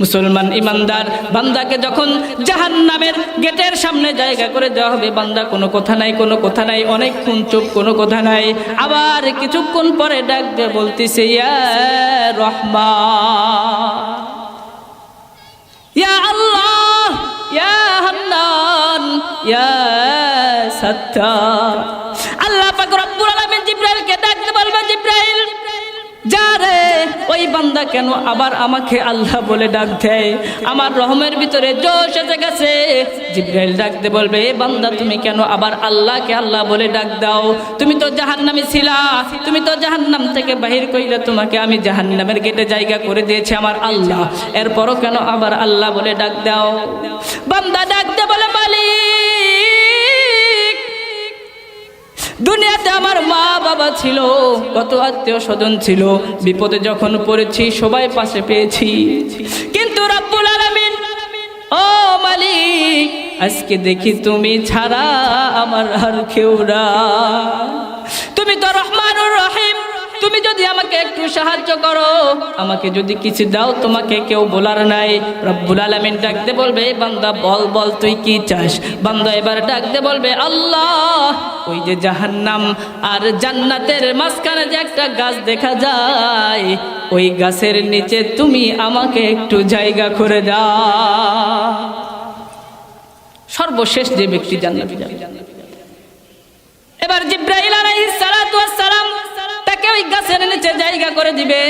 A: মুসলমান ইমানদার, বান্দাকে যখন জাহান্নামের গেটের সামনে জায়গা করে দেওয়া হবে, বান্দা কোনো কথা নাই, কোনো কথা নাই, অনেকক্ষণ চুপ, কোনো কথা নাই, আবার কিছুক্ষণ পরে ডাক দিয়ে বলতেছে, ইয়া রহমান, ইয়া আল্লাহ, ইয়া হান্নান, ইয়া সাত্তার। আল্লাহ পাক রব্বুল আলামিন জিবরাইলকে ডাকতে বলবে, জিবরাইল যা রে, ওই বান্দা কেন আবার আমাকে আল্লাহ বলে ডাক দেয়? আমার রহমের ভিতরে জোশ এসে গেছে। জিবরাইল ডাকতে বলবে, এ বান্দা তুমি কেন আবার আল্লাহকে আল্লাহ বলে ডাক দাও? তুমি তো জাহান্নামে ছিলা, তুমি তো জাহান্নাম থেকে বাহির কইরা তোমাকে আমি জাহান্নামের গেটে জায়গা করে দিয়েছি আমার আল্লাহ, এরপরও কেন আবার আল্লাহ বলে ডাক দাও? বান্দা ডাকতে বলে, মালিক, দুনিয়াতে আমার মা বাবা ছিল, কত আত্মীয় স্বজন ছিল, বিপদে যখন পড়েছি সবাই পাশে পেয়েছি, কিন্তু রব্বুল আলামিন, ও মালিক, আজকে দেখি তুমি ছাড়া আমার আর কেউ না। তুমি তো রহমানুর রহিম, তুমি যদি আমাকে একটু সাহায্য করো, আমাকে যদি কিছু দাও, তোমাকে কেউ বলার নাই। রব্বুল আলামিন ডাকতে বলবে, বান্দা বল বল তুই কি চাস? বান্দা এবার ডাকতে বলবে, আল্লাহ, ওই যে জাহান্নাম আর জান্নাতের মাঝখানে যে একটা গাছ দেখা যায়, ওই গাছের নিচে তুমি আমাকে একটু জায়গা করে দাও। সর্বশেষ যে ব্যক্তি জান্নাতে যাবে, এবার জিবরাইল আলাইহিস সালাতু ওয়াস সালাম তাকে ওই গাছের নিচে জায়গা করে দিবে।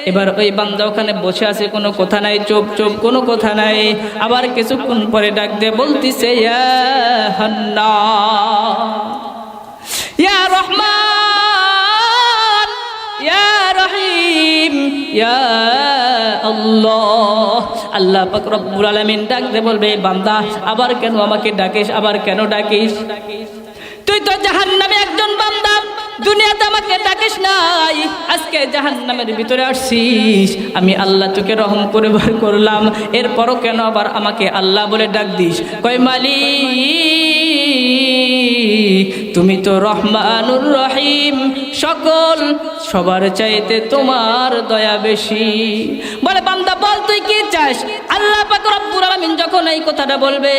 A: এবার ওই বান্দা ওখানে বসে আছে, কোনো কথা নাই, চুপ চুপ, কোনো কথা নাই। আবার কিছুক্ষণ পরে ডাক দিয়ে বলতিছে, ইয়া হান্নান, ইয়া রহমান, ইয়া রহিম, ইয়া আল্লাহ। আল্লাহ পাক রব্বুল আলামিন ডাকতে বলবে, বান্দা আবার কেন আমাকে ডাকিস, আবার কেন ডাকিস? তুই তো জাহান্নামে একজন বান্দা, দুনিয়াতে আমাকে ডাকিস নাই, আজকে জাহান্নামের ভিতরে আসছিস। আমি আল্লাহ তোকে রহম করে বার করলাম, এরপরও কেন আবার আমাকে আল্লাহ বলে ডাক দিস? কয় মালিক, তুমি তো রহমানুর রহিম, সকল সবার চাইতে তোমার দয়া বেশি। বলে বান্দা বল তুই কি চাস? আল্লাহ পাক রব্বুল আলামিন যখন এই কথাটা বলবে,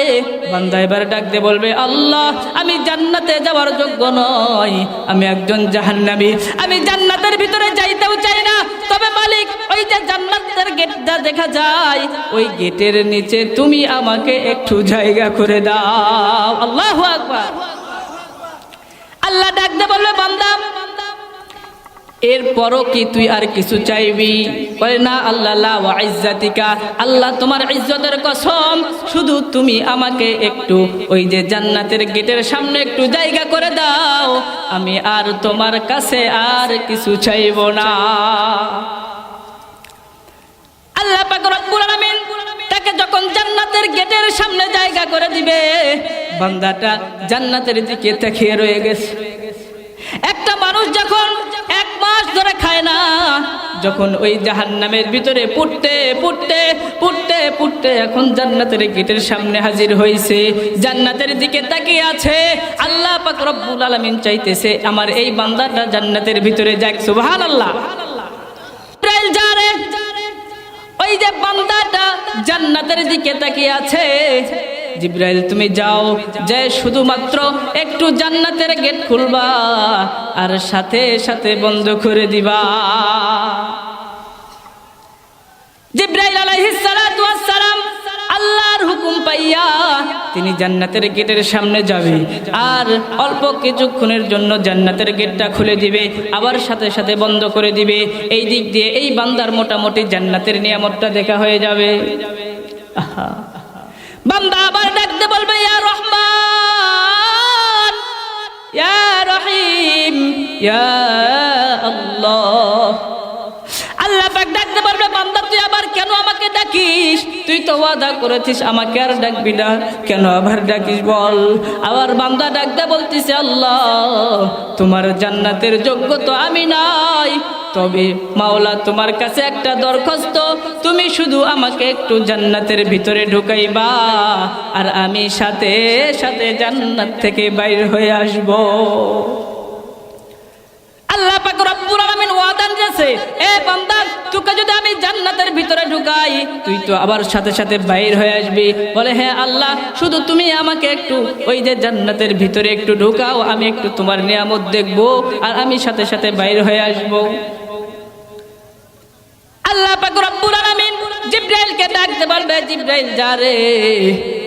A: বান্দা এবার ডাক দিয়ে বলবে, আল্লাহ আমি জান্নাতে যাওয়ার যোগ্য নই, আমি একজন জাহান্নামী, আমি জান্নাতের ভিতরে যাইতেও চাই না। তবে মালিক, ওই যে জান্নাতের গেটটা দেখা যায়, ওই গেটের নিচে তুমি আমাকে একটু জায়গা করে দাও। আল্লাহু আকবার। আল্লাহ ডাক দিয়ে বলবে, বান্দা এরপরও কি তুই আর কিছু চাইবি? বলে না আল্লাহ, লা ওয়া ইজ্জাতিকা, আল্লাহ তোমার ইজ্জতের কসম, শুধু তুমি আমাকে একটু ওই যে জান্নাতের গেটের সামনে একটু জায়গা করে দাও, আমি আর তোমার কাছে আর কিছু চাইব না। আল্লাহ পাক রব্বুল আলামিন তাকে যখন জান্নাতের গেটের সামনে জায়গা করে দিবে, বান্দাটা জান্নাতের দিকে তাকিয়ে রয়ে গেছে। একটা মানুষ যখন 1 মাস ধরে খায় না, যখন ওই জাহান্নামের ভিতরে পুড়তে পুড়তে পুড়তে পুড়তে এখন জান্নাতের গেটের সামনে হাজির হয়েছে, জান্নাতের দিকে তাকিয়ে আছে, আল্লাহ পাক রব্বুল আলামিন চাইতেছে আমার এই বান্দাটা জান্নাতের ভিতরে যাক। সুবহানাল্লাহ। জিবরাইল যা রে, ওই যে বান্দাটা জান্নাতের দিকে তাকিয়ে আছে, জিবরাইল তুমি যাও, যে শুধুমাত্র একটু জান্নাতের গেট খুলবা আর সাথে সাথে বন্ধ করে দিবা। জিবরাইল আলাইহিস সালাতু ওয়াস সালাম আল্লাহর হুকুম পাইয়া তিনি জান্নাতের গেটের সামনে যাবে, আর অল্প কিছুক্ষণের জন্য জান্নাতের গেটটা খুলে দিবে, আবার সাথে সাথে বন্ধ করে দিবে। এই দিক দিয়ে এই বান্দার মোটামুটি জান্নাতের নিয়ামতটা দেখা হয়ে যাবে। আহা, বান্দা আবার ডাকতে বলবে, ইয়া রহমান, ইয়া রহিম, ইয়া আল্লাহ। আল্লাহ পাক ডাকতে বলবে, বান্দা তুই আবার কেন আমাকে ডাকিস? তুই তো ওয়াদা করেছিস আমাকে আর ডাকবি না, কেন আবার ডাকিস বল? আবার বান্দা ডাকতে বলতিছে, আল্লাহ তোমার জান্নাতের যোগ্য তো আমি নাই, তবে মাওলা তোমার কাছে একটা দরখাস্ত, তুমি শুধু আমাকে একটু জান্নাতের ভিতরে ঢুকাইবা আর আমি সাথে সাথে জান্নাত থেকে বাইর হয়ে আসব। আল্লাহ পাক রব্বুল আলামিন ওয়াদা দিয়েছে, এ বান্দা তোকে যদি আমি জান্নাতের ভিতরে ঢুকাই, তুই তো আবার সাথে সাথে বাইর হয়ে আসবি। বলে হ্যাঁ আল্লাহ, শুধু তুমি আমাকে একটু ওই যে জান্নাতের ভিতরে একটু ঢুকাও, আমি একটু তোমার নিয়ামত দেখব আর আমি সাথে সাথে বাইর হয়ে আসব। আল্লাহ পাক রব্বুল আলামিন জিবরাইলকে ডাকতে বলবে, জিবরাইল যা রে,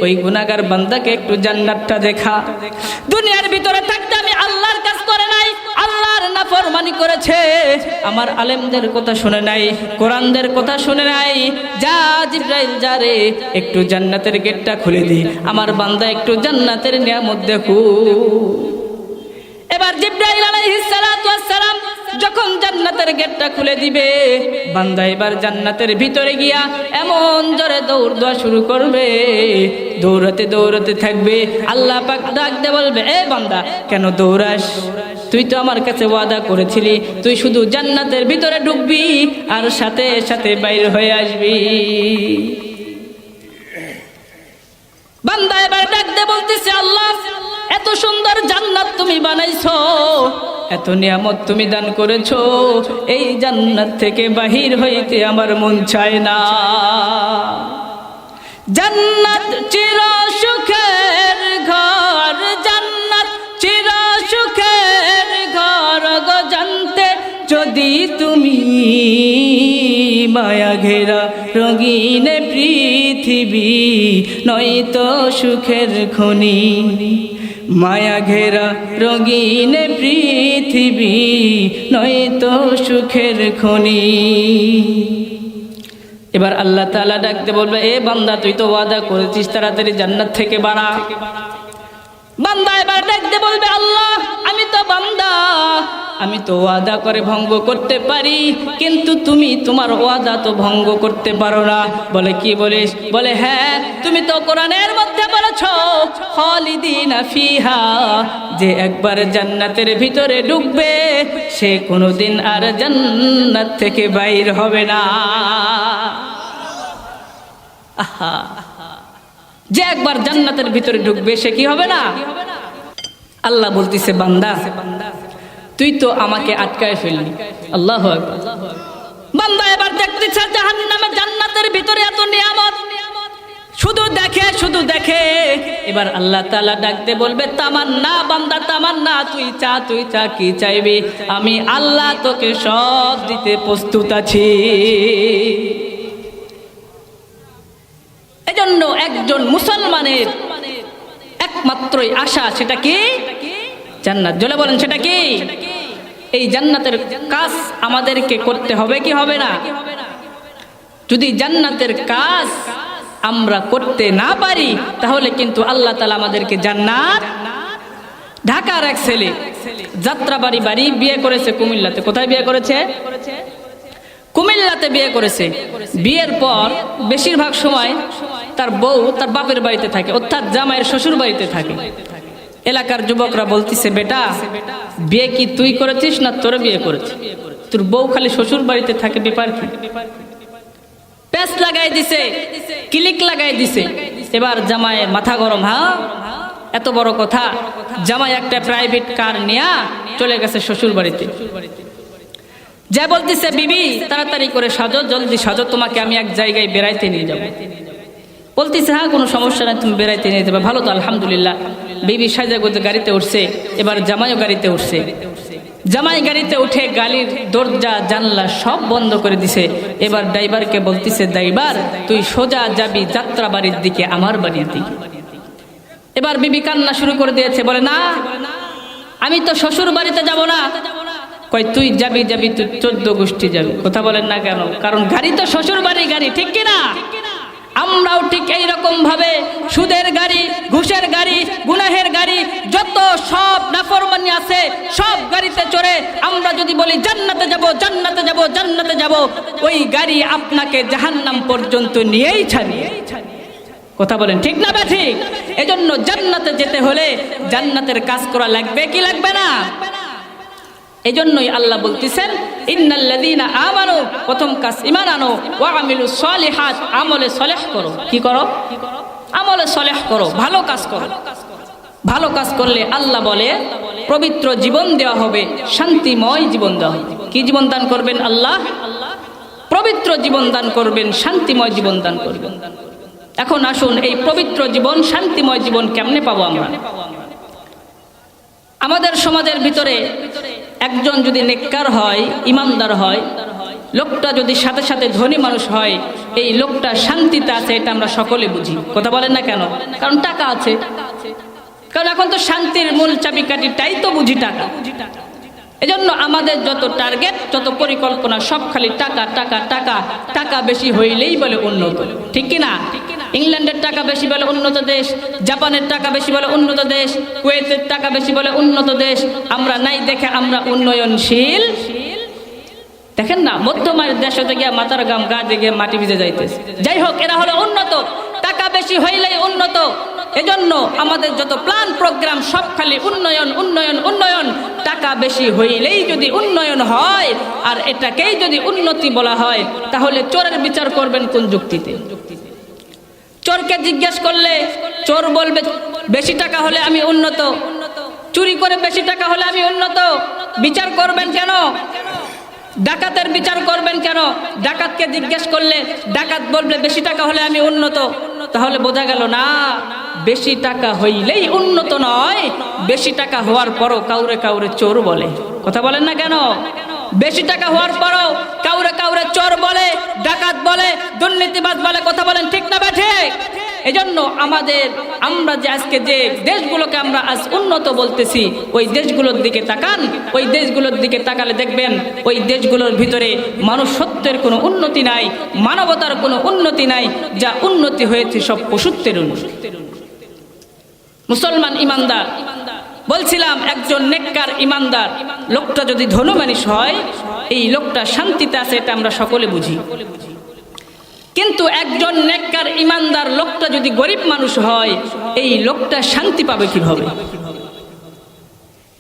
A: ওই গুনাহগার বান্দাকে একটু জান্নাতটা দেখা। দুনিয়ার ভিতরে থাকতে আমি আল্লাহর কাজ করে নাই, আল্লাহর নাফরমানি করেছে, আমার আলেমদের কথা শুনে নাই, কোরআনদের কথা শুনে নাই। যা জিবরাইল যা রে, একটু জান্নাতের গেটটা খুলে দি, আমার বান্দা একটু জান্নাতের নিয়ামত দেখো। এবার জিবরাইল আলাইহিস সালাতু ওয়াস সালাম যখন জান্নাতের গেটটা খুলে দিবে, বান্দা এবার জান্নাতের ভিতরে গিয়া এমন জোরে দৌড় দেওয়া শুরু করবে, দৌড়াতে দৌড়াতে থাকবে। আল্লাহ পাক ডাকতে বলবে, এ বান্দা কেন দৌড়াস? তুই তো আমার কাছে ওয়াদা করেছিলি তুই শুধু জান্নাতের ভিতরে ঢুকবি আর সাথে সাথে বাইরে হয়ে আসবি। বান্দা এবার ডাকতে বলতেছে, আল্লাহ এত সুন্দর জান্নাত তুমি বানাইছো, এত নিয়ামত তুমি দান করেছো, এই জান্নাত থেকে বাহির হইতে আমার মন চায় না। জান্নাত চির সুখের ঘর, জান্নাত চির সুখের ঘর গো, জানতে যদি তুমি মায়া ঘেরা রঙিন পৃথিবী, নয়তো সুখের খনি। মায়া ঘেরা রঙিন পৃথিবী, নয়তো সুখের খনি। এবার আল্লাহ তাআলা ডাকতে বলবে, এ বান্দা তুই তো ওয়াদা করেছিস তাড়াতাড়ি জান্নাত থেকে বাড়া। বান্দা এবার ডাকতে বলবে, আল্লাহ আমি তো বান্দা, আমি তো ওয়াদা করে ভঙ্গ করতে পারি, কিন্তু তুমি তোমার ওয়াদা তো ভঙ্গ করতে পারো না। বলে কি বলিস? বলে হ্যাঁ, তুমি তো কোরআনের মধ্যে বলেছো খালিদিনা ফিহা, যে একবার জান্নাতের ভিতরে ঢুকবে সে কোনোদিন আর জান্নাত থেকে বাইর হবে না। আহা, যে একবার জান্নাতের ভিতরে ঢুকবে সে কি হবে না? আল্লাহ বলতেছে বান্দা তুই তো আমাকে আটকায় ফেললি। আল্লাহু আকবার। বান্দা এবার দেখতেছে জাহান্নামে জান্নাতের ভিতরে এত নিয়ামত, শুধু দেখে শুধু দেখে। এবার আল্লাহ তাআলা ডাকতে বলবে তামান্না বান্দা তামান্না, তুই চা কি চাইবি, আমি আল্লাহ তোকে সব দিতে প্রস্তুত আছি। এজন্য একজন মুসলমানের একমাত্রই আশা, সেটা কি? জান্নাত। জলে বলেন সেটা কি? এই জান্নাতের কাজ আমাদেরকে করতে হবে কি হবে না? যদি জান্নাতের কাজ আমরা করতে না পারি তাহলে কিন্তু আল্লাহ তাআলা আমাদেরকে জান্নাত। ঢাকার এক ছেলে যাত্রাবাড়ি বাড়ি বিয়ে করেছে কুমিল্লাতে। কোথায় বিয়ে করেছে? কুমিল্লাতে বিয়ে করেছে। বিয়ের পর বেশিরভাগ সময় তার বউ তার বাপের বাড়িতে থাকে, অর্থাৎ জামাইয়ের শ্বশুর বাড়িতে থাকে। এলাকার যুবকরা বলতেছে বেটা বিয়ে কি তুই করেছিস না তোর বিয়ে করেছিস? তোর বউ খালি শ্বশুর বাড়িতে থাকে, ব্যাপার কি? প্যাচ লাগাই দিছে, ক্লিক লাগাই দিছে। এবার জামাইয়ের মাথা গরম। হ্যাঁ, এত বড় কথা। জামাই একটা প্রাইভেট কার নিয়ে চলে গেছে শ্বশুর বাড়িতে। যা বলতেছে বিবি তাড়াতাড়ি করে সাজো, জলদি সাজো, তোমাকে আমি এক জায়গায় বেড়াইতে নিয়ে যাবো। বলতেছে হ্যাঁ কোনো সমস্যা নাই, তুমি বেড়াইতে নিয়ে যাবে। ভালো তো আলহামদুলিল্লাহ। বিবি সাজা গুজে গাড়িতে উঠছে। এবার জামাইও গাড়িতে উঠছে। জামাই গাড়িতে উঠে গাড়ির দরজা জানলা সব বন্ধ করে দিছে। এবার ড্রাইভারকে বলতেছে ড্রাইভার তুই সোজা যাবি যাত্রাবাড়ির দিকে, আমার বাড়ির দিকে। এবার বিবি কান্না শুরু করে দিয়েছে, বলে না আমি তো শ্বশুর বাড়িতে যাব না। কই তুই যাবি তুই 14 গোষ্ঠী যাবি। কথা বলেন না কেন? কারণ গাড়ি তো শ্বশুর বাড়ির গাড়ি, ঠিক কিনা? আমরাও ঠিক এইরকম ভাবে সুদের গাড়ি, ঘুষের গাড়ি, গুনাহের গাড়ি, যত সব নাফরমানি আছে সব গাড়িতে চড়ে আমরা যদি বলি জান্নাতে যাব জান্নাতে যাব জান্নাতে যাব, ওই গাড়ি আপনাকে জাহান্নাম পর্যন্ত নিয়েই ছাড়বে। কথা বলেন ঠিক না ঠিক? এজন্য জান্নাতে যেতে হলে জান্নাতের কাজ করা লাগবে কি লাগবে না? এজন্যই আল্লাহ বলতেছেন ইন্নাল্লাযীনা আমানু, প্রথম কাজ ঈমান আনো, ওয়া আমিলুস সলিহাত, আমলে সলেহ করো। কি করো? আমলে সলেহ করো, ভালো কাজ করো। ভালো কাজ করলে আল্লাহ বলে পবিত্র জীবন দেওয়া হবে, শান্তিময় জীবন দেওয়া হবে। কি জীবন দান করবেন আল্লাহ? পবিত্র জীবন দান করবেন, শান্তিময় জীবন দান করবেন। এখন আসুন এই পবিত্র জীবন, শান্তিময় জীবন কেমনে পাবো আমরা? আমাদের সমাজের ভিতরে একজন যদি নেককার হয়, ইমানদার হয়, লোকটা যদি সাথে সাথে ধনী মানুষ হয়, এই লোকটা শান্তিতে আছে, এটা আমরা সকলে বুঝি। কথা বলেন না কেন? কারণ টাকা আছে। কারণ এখন তো শান্তির মূল চাবিকাঠিটাই তো বুঝি টাকা। এজন্য আমাদের যত টার্গেট, যত পরিকল্পনা সব খালি টাকা টাকা টাকা। টাকা বেশি হইলেই বলে উন্নত, ঠিক কিনা? ইংল্যান্ডের টাকা বেশি বলে উন্নত দেশ, জাপানের টাকা বেশি বলে উন্নত দেশ, কুয়েতের টাকা বেশি বলে উন্নত দেশ। আমরা নাই দেখে আমরা উন্নয়নশীল। দেখেন না, মধ্যমায়ের দেশ হতে গিয়ে মাথার গাম গা দিয়ে গিয়ে মাটি ভিজে যাইতেছে। যাই হোক, এরা হলো উন্নত। টাকা বেশি হইলেই উন্নত। এজন্য আমাদের যত প্ল্যান প্রোগ্রাম সব খালি উন্নয়ন উন্নয়ন উন্নয়ন। টাকা বেশি হইলেই যদি উন্নয়ন হয় আর এটাকেই যদি উন্নতি বলা হয়, তাহলে চোরের বিচার করবেন কোন যুক্তিতে? চোরকে জিজ্ঞেস করলে চোর বলবে বেশি টাকা হলে আমি উন্নত, চুরি করে বেশি টাকা হলে আমি উন্নত। বিচার করবেন কেন? ডাকাতের বিচার করবেন কেন? ডাকাতকে জিজ্ঞেস করলে ডাকাত বলবে বেশি টাকা হলে আমি উন্নত। তাহলে বোঝা গেল না, বেশি টাকা হইলেই উন্নত নয়, বেশি টাকা হওয়ার পরও কাউরে কাউরে চোর বলে। কথা বলেন না কেন? বেশি টাকা হওয়ার পরও কাউরে কাউরে চোর বলে, ডাকাত বলে, দুর্নীতিবাজ বলে। কথা বলেন ঠিক না ঠিক? এজন্য আমরা যে আজকে যে দেশগুলোকে আমরা আজ উন্নত বলতেছি, ওই দেশগুলোর দিকে তাকান। ওই দেশগুলোর দিকে তাকালে দেখবেন ওই দেশগুলোর ভিতরে মনুষ্যত্বের কোনো উন্নতি নাই, মানবতার কোনো উন্নতি নাই। যা উন্নতি হয়েছে সব পশুত্বের উন্নতি। মুসলমান ইমানদার বলছিলাম একজন নেককার ইমানদার লোকটা যদি ধনী মানুষ হয়, এই লোকটা শান্তিতে আছে, এটা আমরা সকলে বুঝি। কিন্তু একজন নেককার ইমানদার লোকটা যদি গরিব মানুষ হয়, এই লোকটা শান্তি পাবে কিভাবে?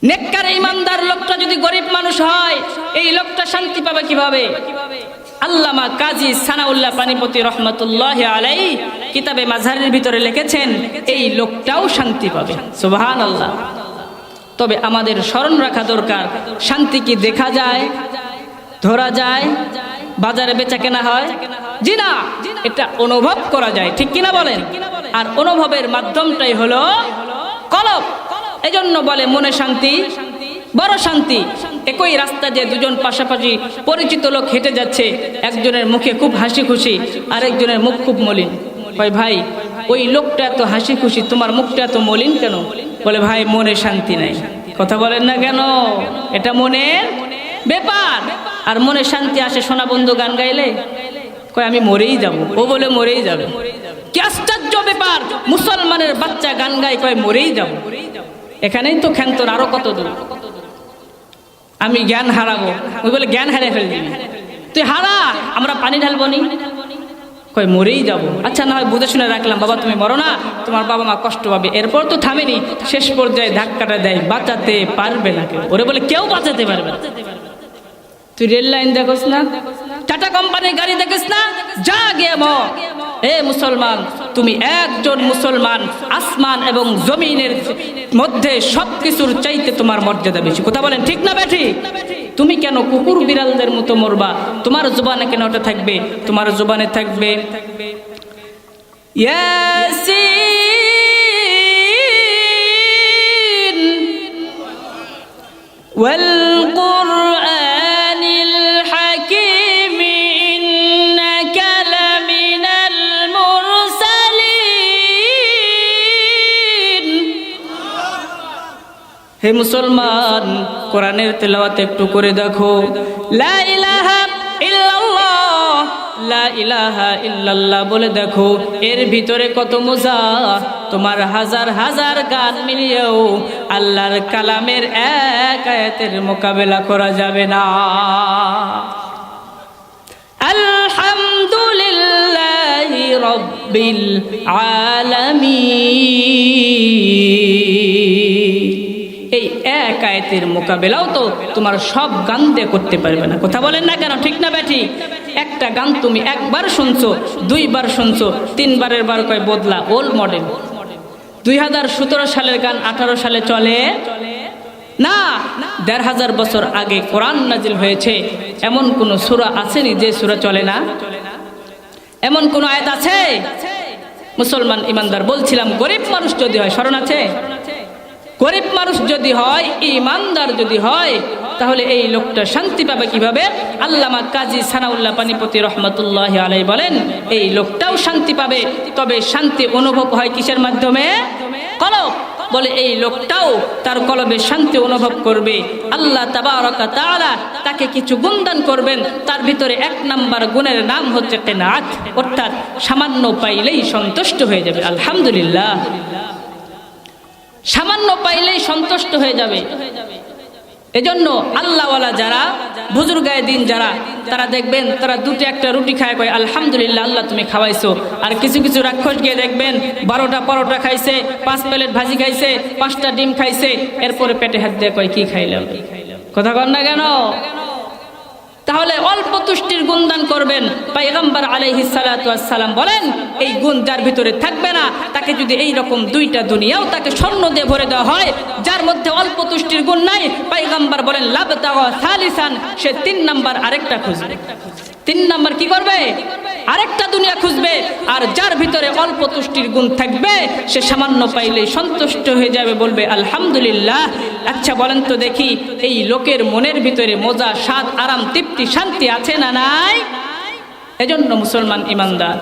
A: নেককার ইমানদার লোকটা যদি গরিব মানুষ হয়, এই লোকটা শান্তি পাবে কিভাবে? আল্লামা কাজী সানাউল্লাহ পানিপতি রহমতুল্লাহি আলাইহি কিতাবে মাযহারের ভিতরে লিখেছেন, এই লোকটাও শান্তি পাবে। সুবহানাল্লাহ। তবে আমাদের স্মরণ রাখা দরকার, শান্তি কি দেখা যায়, ধরা যায়, বাজারে বেচা কেনা হয়? জি না, এটা অনুভব করা যায়, ঠিক কিনা বলেন? আর অনুভবের মাধ্যমটাই হলো কলব। এজন্য বলে মনে শান্তি বড় শান্তি। একই রাস্তা যে দুজন পাশাপাশি পরিচিত লোক হেঁটে যাচ্ছে, একজনের মুখে খুব হাসি খুশি, আরেকজনের মুখ খুব মলিন। কয় ভাই, ওই লোকটা এত হাসি খুশি, তোমার মুখটা এত মলিন কেন? বলে ভাই মনে শান্তি নাই। কথা বলেন না কেন? এটা মনের ব্যাপার। আর মনে শান্তি আসে সোনা বন্ধু গান গাইলে? কয় আমি মরেই যাব। ও বলে মরেই যাবে। কি আশ্চর্য ব্যাপার! মুসলমানের বাচ্চা গান গায়, কয় মরেই যাব। এখানেই তো ক্ষান্তর, আরো কত দূর। আমি জ্ঞান হারাবো, ওই বলে জ্ঞান হারিয়ে ফেলবি। তুই হারা, আমরা পানি ঢালবো নি। কয় মরেই যাব। আচ্ছা না হয় বুঝে শুনে রাখলাম, বাবা তুমি মরো না, তোমার বাবা মা কষ্ট পাবে। এরপর তো থামেনি, শেষ পর্যায়ে ধাক্কাটা দেয়, বাঁচাতে পারবে না কেউ। ওরে বলে কেউ বাঁচাতে পারবে না। তুই রেল লাইন দেখোস না, টাটা কোম্পানির গাড়ি দেখিস না, যা গিয়ে মর। এ মুসলমান, তুমি একজন মুসলমান, আসমান এবং জমিনের মধ্যে সবকিছুর চাইতে তোমার মর্যাদা বেশি। কথা বলেন ঠিক না বেঠি? তুমি কেন কুকুর বিড়ালদের মতো মরবা? তোমার জবানে কেন ওটা থাকবে? তোমার জবানে থাকবে ইয়াসিন ওয়াল কুরআনিল হাকীম ইন্নাকা লামিনাল মুরসালিন। হে মুসলমান, কোরআনের তেলাওয়াত একটু করে দেখো। লা ইলাহা ইল্লাল্লাহ, লা ইলাহা ইল্লাল্লাহ বলে দেখো, এর ভিতরে কত মজা। তোমার হাজার হাজার গান মিলিয়েও আল্লাহর কালামের এক আয়াতের মোকাবেলা করা যাবে না। আলহামদুলিল্লাহি রাব্বিল আলামিন, এই এক আয়াতের মোকাবেলাও তো তোমার সব গান দিয়ে করতে পারবে না। কথা বলেন না কেন? ঠিক না বেঠি? একটা গান তুমি একবার শুনছো, দুইবার শুনছো, তিনবারের বার কয় বদলা, ওল্ড মডেল। 2017 সালের গান 18 সালে চলে না। 1500 বছর আগে কোরআন নাজিল হয়েছে, এমন কোন সূরা আসেনি যে সূরা চলে না? এমন কোন আয়াত আছে? মুসলমান ইমানদার, বলছিলাম গরিব মানুষ যদি হয়, স্মরণ আছে? গরিব মানুষ যদি হয়, ইমানদার যদি হয়, তাহলে এই লোকটা শান্তি পাবে কিভাবে? আল্লামা কাজী সানাউল্লাহ পানিপতি রহমতুল্লাহি আলাইহি বলেন, এই লোকটাও শান্তি পাবে। তবে শান্তি অনুভব হয় কিসের মাধ্যমে? কলব। বলে এই লোকটাও তার কলবে শান্তি অনুভব করবে। আল্লাহ তাবারক তাআলা তাকে কিছু গুণ দান করবেন। তার ভিতরে 1 নাম্বার গুণের নাম হচ্ছে কিনাআত, অর্থাৎ সামান্য পাইলেই সন্তুষ্ট হয়ে যাবে। আলহামদুলিল্লাহ, সামান্য পাইলেই সন্তুষ্ট হয়ে যাবে। এজন্য আল্লাহওয়ালা যারা, বুজুর্গায়ে দিন যারা, তারা দেখবেন তারা দুটো একটা রুটি খায়, কয় আলহামদুলিল্লাহ আল্লাহ তুমি খাওয়াইছো। আর কিছু কিছু রাক্ষস গিয়ে দেখবেন 12টা পরোটা খাইছে, 5 প্লেট ভাজি খাইছে, 5টা ডিম খাইছে, এরপরে পেটে হাত দিয়ে কয় কি খাইলাম। কথা কন না কেন? তাহলে অল্প তুষ্টির গুণদান করবেন। পয়গম্বর আলাইহিস সালাতু ওয়াস সালাম বলেন, এই গুণ যার ভিতরে থাকবে না, তাকে যদি এই রকম 2টা দুনিয়াও তাকে স্বর্ণ দিয়ে ভরে দেওয়া হয়, যার মধ্যে অল্প তুষ্টির গুণ নাই, পয়গম্বর বলেন লাবতাগা সালিসান, সে 3 নাম্বার আরেকটা খুঁজবে। 3 নাম্বার কি করবে? আরেকটা দুনিয়া খুঁজবে। আর যার ভিতরে অল্প তুষ্টির গুণ থাকবে, সে সামান্য পাইলেই সন্তুষ্ট হয়ে যাবে, বলবে আলহামদুলিল্লাহ। আচ্ছা বলেন তো দেখি, এই লোকের মনের ভিতরে মজা, স্বাদ, আরাম, তৃপ্তি, শান্তি আছে না নাই? এজন্য মুসলমান ইমানদার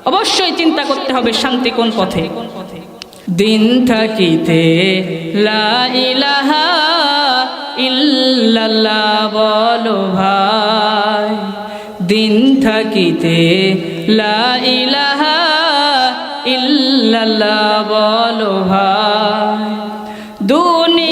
A: অবশ্যই চিন্তা করতে হবে শান্তি কোন পথে। দিন থাকিতে লা ইলাহা ইল্লাল্লাহ বলো ভাই, দিন থাকিতে লা ইলাহা ইল্লাল্লাহ বলো ভাই। দুনিয়া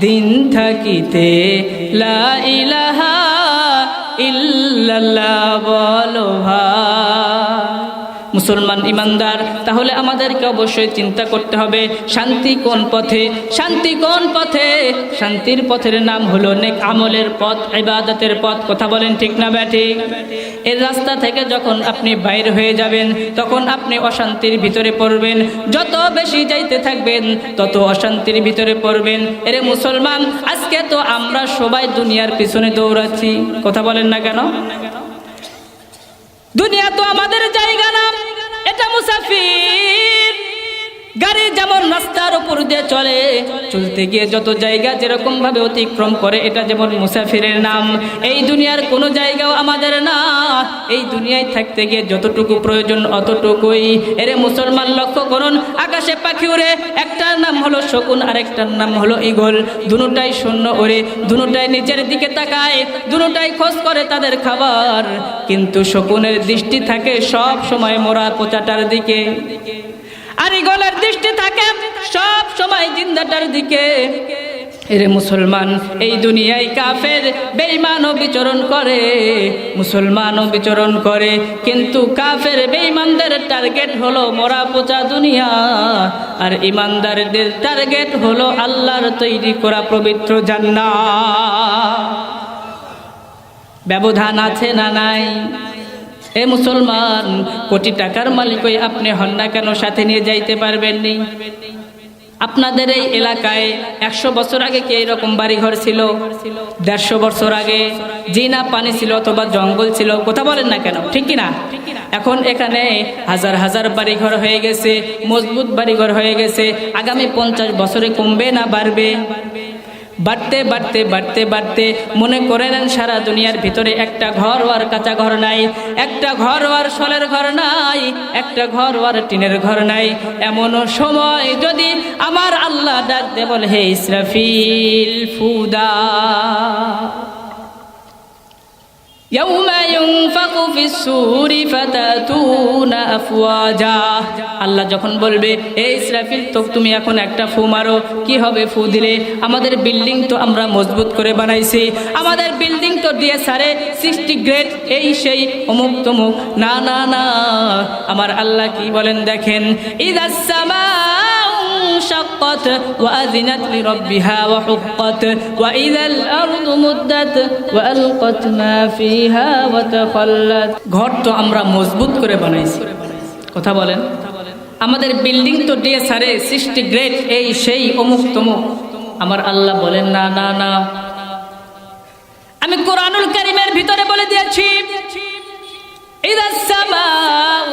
A: দিন থাকিতে লা ইলাহা ইল্লাল্লাহ বলো ভাই। মুসলমান ইমানদার, তাহলে আমাদেরকে অবশ্যই চিন্তা করতে হবে শান্তি কোন পথে, শান্তি কোন পথে। শান্তির পথের নাম হলো নেক আমলের পথ, ইবাদতের পথ। কথা বলেন ঠিক না ব্যাঠিক? এর রাস্তা থেকে যখন আপনি বাইর হয়ে যাবেন তখন আপনি অশান্তির ভিতরে পড়বেন। যত বেশি যাইতে থাকবেন তত অশান্তির ভিতরে পড়বেন। এরে মুসলমান, আজকে তো আমরা সবাই দুনিয়ার পিছনে দৌড়াচ্ছি। কথা বলেন না কেন? দুনিয়া তো আমাদের জায়গা না, এটা মুসাফির। গাড়ি যেমন রাস্তার উপর দিয়ে চলে, চলতে গিয়ে যত জায়গা যেরকম ভাবে অতিক্রম করে, এটা যেমন মুসাফিরের নাম। এই দুনিয়ার কোনো জায়গাও আমাদের না। এই দুনিয়ায় থাকতে গিয়ে যতটুকু প্রয়োজন অতটুকুই। এরে মুসলমান, লক্ষ্য করুন, আকাশে পাখি উড়ে, একটার নাম হলো শকুন, আরেকটার নাম হলো ঈগল। দুটোটাই শূন্য ওড়ে, দুটোটাই নিচের দিকে তাকায়, দুটোটাই খোঁজ করে তাদের খাবার। কিন্তু শকুনের দৃষ্টি থাকে সব সময় মরা পচাটার দিকে, আর ঈগলের দৃষ্টি থাকে সব সময় জিন্দাটার দিকে। এরে মুসলমান, এই দুনিয়ায় কাফের বেঈমানও বিচরণ করে, মুসলমানও বিচরণ করে, কিন্তু কাফের বেঈমানদের টার্গেট হলো মরা পচা দুনিয়া, আর ইমানদারদের টার্গেট হলো আল্লাহর তৈরি করা পবিত্র জান্নাত। ব্যবধান আছে না নাই? এ মুসলমান, কোটি টাকার মালিক হয়ে আপনি হন না কেন সাথে নিয়ে যাইতে পারবেননি? আপনাদের এই এলাকায় 100 বছর আগে কি এরকম বাড়িঘর ছিল? 150 বছর আগে জি না পানি ছিল অথবা জঙ্গল ছিল? কথা বলেন না কেন, ঠিক কিনা? এখন এখানে হাজার হাজার বাড়িঘর হয়ে গেছে, মজবুত বাড়িঘর হয়ে গেছে। আগামী 50 বছরে কমবে না বাড়বে? বাড়তে বাড়তে বাড়তে বাড়তে মনে করে নেন সারা দুনিয়ার ভিতরে একটা ঘর আর কাঁচা ঘর নাই, একটা ঘর আর শোলের ঘর নাই, একটা ঘর আর টিনের ঘর নাই। এমন সময় যদি আমার আল্লাহ ডাক দে বলে, হে ইসরাফিল ফুদা, ইয়াউমা ইউনফাকু ফিস-সূরি ফাতাতুনা আফওয়াজা। আল্লাহ যখন বলবে, এ ইসরাফিল, তো তুমি এখন একটা ফু মারো। কি হবে ফু দিলে? আমাদের বিল্ডিং তো আমরা মজবুত করে বানাইছি, আমাদের বিল্ডিং তো দিয়ে সারে 60 গ্রেড, এই সেই অমুক তমুক। না না না, আমার আল্লাহ কি বলেন দেখেন, ইযাস সামাউ শাক্কাত ওয়া আযিনাত লিরাব্বিহা ওয়া হুক্কাত ওয়া ইযাল আরদু মুদ্দাত ওয়া আলকাত মা ফিহা ওয়া তাখাল্লাত। ঘর তো আমরা মজবুত করে বানাইছি। কথা বলেন, আমাদের বিল্ডিং তো দিয়ে সারে 60 গ্রেড, এই সেই অমুক তমুক। আমার আল্লাহ বলেন, না না না, আমি কোরআনুল কারীমের ভিতরে বলে দিয়েছি, ইযাস সামাউ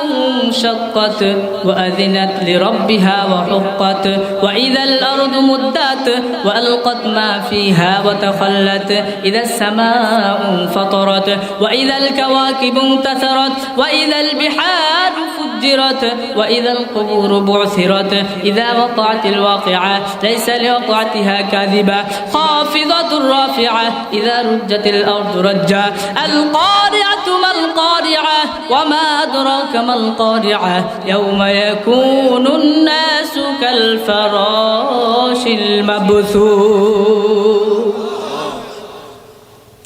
A: শাক্কাত ওয়া আযিনাত লিরাব্বিহা ওয়া হুক্কাত ওয়া ইযাল আরদু মুদ্দাত ওয়া আলকাত মা ফিহা ওয়া তাখাল্লাত ইযাস সামাউ ফাতারাত ওয়া ইযাল কাওয়াকিবু ইনতাসারাত ওয়া ইযাল বিহারু ফুজ্জিরাত ওয়া ইযাল কুবুরু বু'থিরাত ইযা ওয়াকা'তিল ওয়াকি'a লাইসা লিওয়াকা'তিহা কাযিবা খাফিদাতুর রাফি'a ইযা রুজ্জাতিল আরদু রাজ্জা আল কারি'আতু মাল কারি'আ وما أدراك ما القارعة يوم يكون الناس كالفراش المبثوث.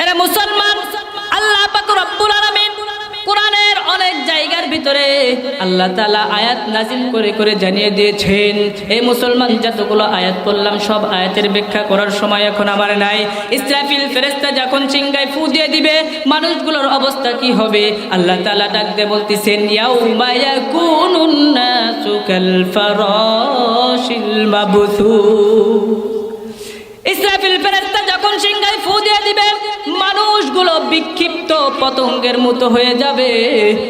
A: এরা মুসলমান, আল্লাহ পাক রব্বুল আলামিন কোরআনের অনেক জায়গার ভিতরে আল্লাহ তাআলা আয়াত নাজিল করে করে জানিয়ে দিয়েছেন। এই মুসলমান, যতগুলো আয়াত পড়লাম সব আয়াতের ব্যাখ্যা করার সময় এখন আমার নাই। ইসরাফিল ফেরেশতা যখন সিংহায় ফু দিয়ে দিবে, মানুষগুলোর অবস্থা কি হবে? আল্লাহ তাআলা ডাক দিয়ে বলতেছেন, ইয়াউমা ইয়াকুনুন নাসু কাল ফারাশিল মাবথুস। ইসরাফিল ফেরেশতা যখন সিংহায় ফু দিয়ে দিবে, মানুষগুলো বিক্ষিপ্ত পতঙ্গের মতো হয়ে যাবে।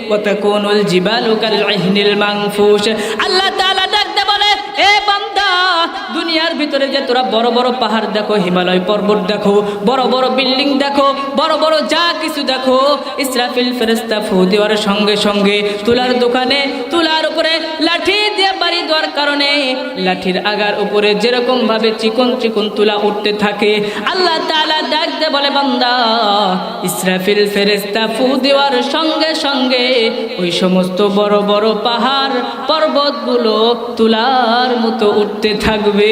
A: ওয়াতাকুনুল জিবালু কাল ইহনিল মানফুশ। আল্লাহ তাআলা ডাকতে বলে, এ বান্দা, দুনিয়ার ভিতরে যে তোরা বড় বড় পাহাড় দেখো, হিমালয় পর্বত দেখো, বড় বড় বিল্ডিং দেখো, বড় বড় যা কিছু দেখো, ইসরাফিল ফেরেশতা ফু দেওয়ার সঙ্গে সঙ্গে তুলার দোকানে তুলার উপরে লাঠি দিয়ে বাড়ি দেওয়ার কারণে লাঠির আগার উপরে যেরকম ভাবে চিকন চিকন তুলা উঠতে থাকে, আল্লাহ তাআলা ডাকতে বলে, বান্দা, ইসরাফিল ফেরেশতা ফু দেওয়ার সঙ্গে সঙ্গে ওই সমস্ত বড় বড় পাহাড় পর্বতগুলো তুলার মতো উঠতে থাকবে।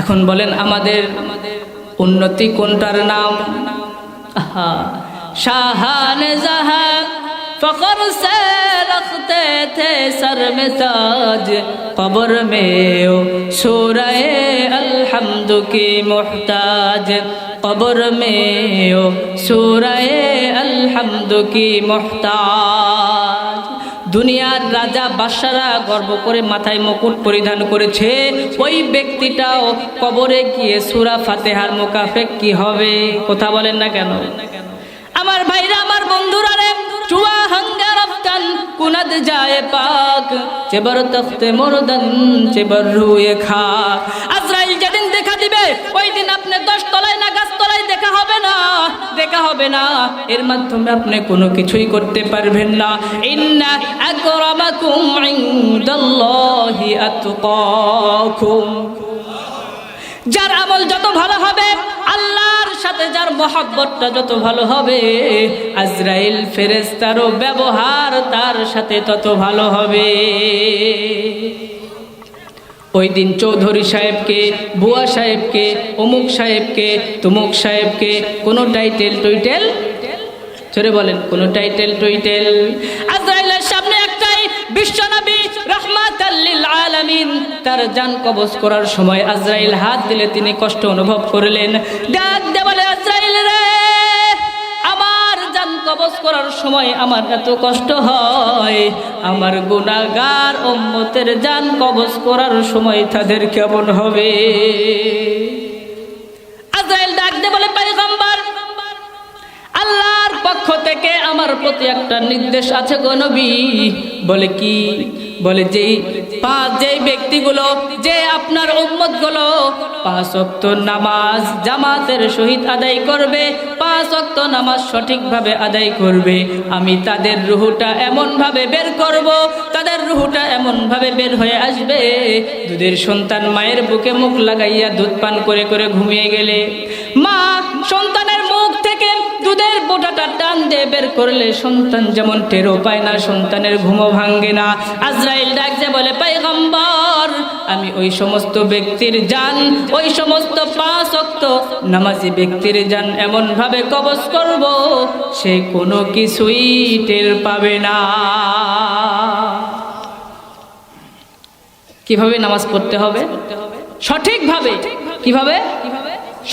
A: এখন বলেন আমাদের উন্নতি কোনটার নাম? শাহান জাহাঁ फख्र से रखते थे सर में ताज कब्र में ओ सूरह अलहम्द की मुहताज कब्र में ओ सूरह अलहम्द की मुहताज। দুনিয়ার রাজা বাদশারা গর্ব করে মাথায় মুকুট পরিধান করেছে, ওই ব্যক্তিটাও কবরে গিয়ে সূরা ফাতিহার মুকাফেক কি হবে? কথা বলেন না কেন? আমার ভাইরা, আমার বন্ধুরা রে, চুয়া হঙ্গা রফতান কুনাদ যায় পাক চেবার তখতে মরদান চেবার রুয়ে খাক। আজরাইল যেদিন দেখা দিবে ওই দিন আপনি 10 তলায় না গাছ তলায় দেখা হবে না, এর মাধ্যমে আপনি কোনো কিছুই করতে পারবেন না। ইন্না আকরামাকুম ইনদাল্লাহি আতকাকুম। যার আমল যত ভালো হবে, আল্লাহর সাথে যার মহব্বতটা যত ভালো হবে, আজরাইল ফেরেশতারও ব্যবহার তার সাথে তত ভালো হবে। ওই দিন চৌধুরী সাহেবকে, বুয়া সাহেবকে, অমুক সাহেবকে, তুমুক সাহেবকে কোনো টাইটেল টুইটেল, চলে বলেন কোনো টাইটেল টুইটেল। আজরাইলের সামনে একটাই বিশ্বনবী রাহমাতাল লিল আলামিন, তার জান কবজ করার সময় আজরাইল হাত দিলে তিনি কষ্ট অনুভব করলেন। ডাক দিয়ে বলে, আজরাইল রে, আমার জান কবজ করার সময় আমার এত কষ্ট হয়, আমার গুনাহগার উম্মতের জান কবজ করার সময় তাদের কেমন হবে? আজরাইল ডাক দিয়ে বলে, পয়গম্বর, আল্লাহর পক্ষ থেকে আমার প্রতি একটা নির্দেশ আছে গো নবী। বলে কি? বলে যেই ব্যক্তিগুলো, যে আপনার উম্মতগুলো 5 ওয়াক্ত নামাজ জামাতের সহিত আদায় করবে, 5 ওয়াক্ত নামাজ সঠিকভাবে আদায় করবে, আমি তাদের রূহটা এমনভাবে বের করব, তাদের রূহটা এমনভাবে বের হয়ে আসবে, দুধের সন্তান মায়ের বুকে মুখ লাগাইয়া দুধ পান করে করে ঘুমিয়ে গেলে মা সন্তানের মুখ থেকে দুধের বোঁটাটা টান দিয়ে বের করলে সন্তান যেমন টেরও পায় না, সন্তানের ঘুমও ভাঙ্গে না। আজরাইল ডাকছে বলে, পয়গম্বর, আমি ওই সমস্ত ব্যক্তির জান, ওই সমস্ত 5 ওয়াক্ত নামাজি ব্যক্তির জান এমনভাবে কবজ করব, সে কোনো কিছুই টের পাবে না। কিভাবে নামাজ পড়তে হবে? সঠিকভাবে। কিভাবে?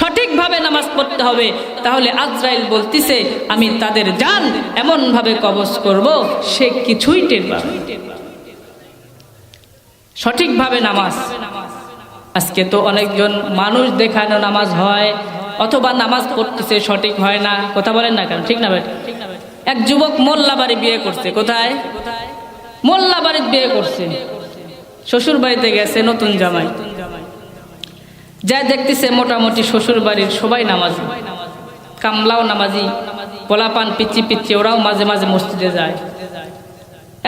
A: সঠিকভাবে নামাজ পড়তে হবে। তাহলে আজরাইল বলতিছে, আমি তাদের জান এমনভাবে কবজ করব, সে কিছুই টের পাবে। সঠিকভাবে নামাজ। আজকে তো অনেকজন মানুষ দেখানো নামাজ হয়, অথবা নামাজ পড়তেছে সঠিক হয় না। কথা বলেন না কেন? ঠিক না ভাই? এক যুবক মোল্লা বাড়ি বিয়ে করছে। কোথায়? মোল্লা বাড়িতে বিয়ে করছে। শ্বশুর বাড়িতে গেছে নতুন জামাই, যা দেখতেছে মোটামুটি শ্বশুর বাড়ির সবাই নামাজি, কামলাও নামাজি, পোলাপান পিচ্ছি পিচ্ছি ওরাও মাঝে মাঝে মসজিদে যায়।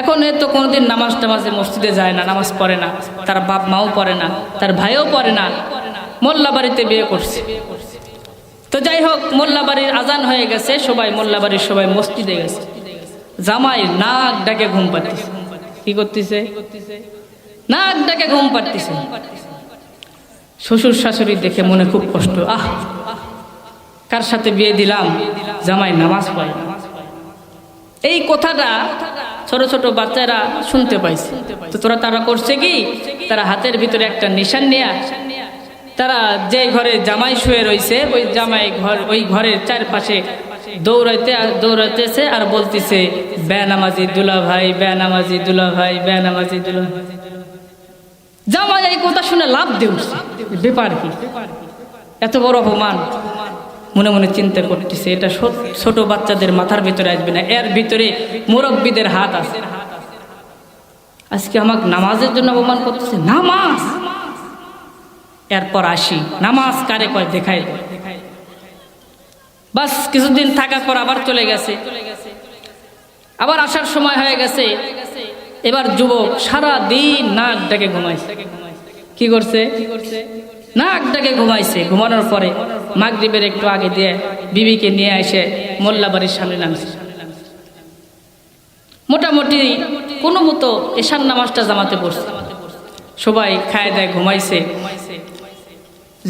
A: এখন এ তো কোনোদিন নামাজ টামাজে মসজিদে যায় না, নামাজ পড়ে না, তার বাপ মাও পড়ে না, তার ভাইও পড়ে না, মোল্লা বাড়িতে বিয়ে করছে। তো যাই হোক, মোল্লা বাড়ির আজান হয়ে গেছে, সবাই মোল্লা বাড়ির সবাই মসজিদে গেছে। জামাই নাক ডাকে ঘুম পাড়তেছে। কি করতেছে? নাক ডাকে ঘুম পাড়তেছে। শ্বশুর শাশুড়ি দেখে মনে খুব কষ্ট, কার সাথে বিয়ে দিলাম, জামাই নামাজ পড়ে। এই কথাটা ছোট ছোট বাচ্চারা শুনতে পাইছে। তো তারা করছে কি, তারা হাতের ভিতরে একটা নিশান নিয়ে তারা যে ঘরে জামাই শুয়ে রয়েছে ওই জামাই ঘর, ওই ঘরের চারপাশে দৌড়াইতেছে আর বলতেছে, বেনামাজি দুলা ভাই, বেনামাজি দুলা ভাই, বেনামাজি দুলা ভাই। জামাই এই কথা শুনে লাভ দিয়ে উঠছে, ব্যাপার কি, এত বড় অপমান। মনে মনে চিন্তা করতেছে, এটা ছোট বাচ্চাদের মাথার ভিতরে আসবে না, এর ভিতরে মুরব্বীদের হাত আছে। আজকে আমাকে নামাজের জন্য অপমান করতেছে। নামাজ, এরপর আসি নামাজ কারে কয় দেখাই দেয়। বাস কিছুদিন থাকার পর আবার চলে গেছে, আবার আসার সময় হয়ে গেছে। এবার যুবক সারা দিন নাক ডাকে ঘুমাইছে। কি করছে? নাক ডাকে ঘুমাইছে। ঘুমানোর পরে মাগরিবের একটু আগে দিয়ে বিবিকে নিয়ে এসে মোল্লা বাড়ির সামনে নামছে। মোটামুটি কোনো মতো এশার নামাজটা জামাতে পড়ছে। সবাই খায় দায় ঘুমাইছে।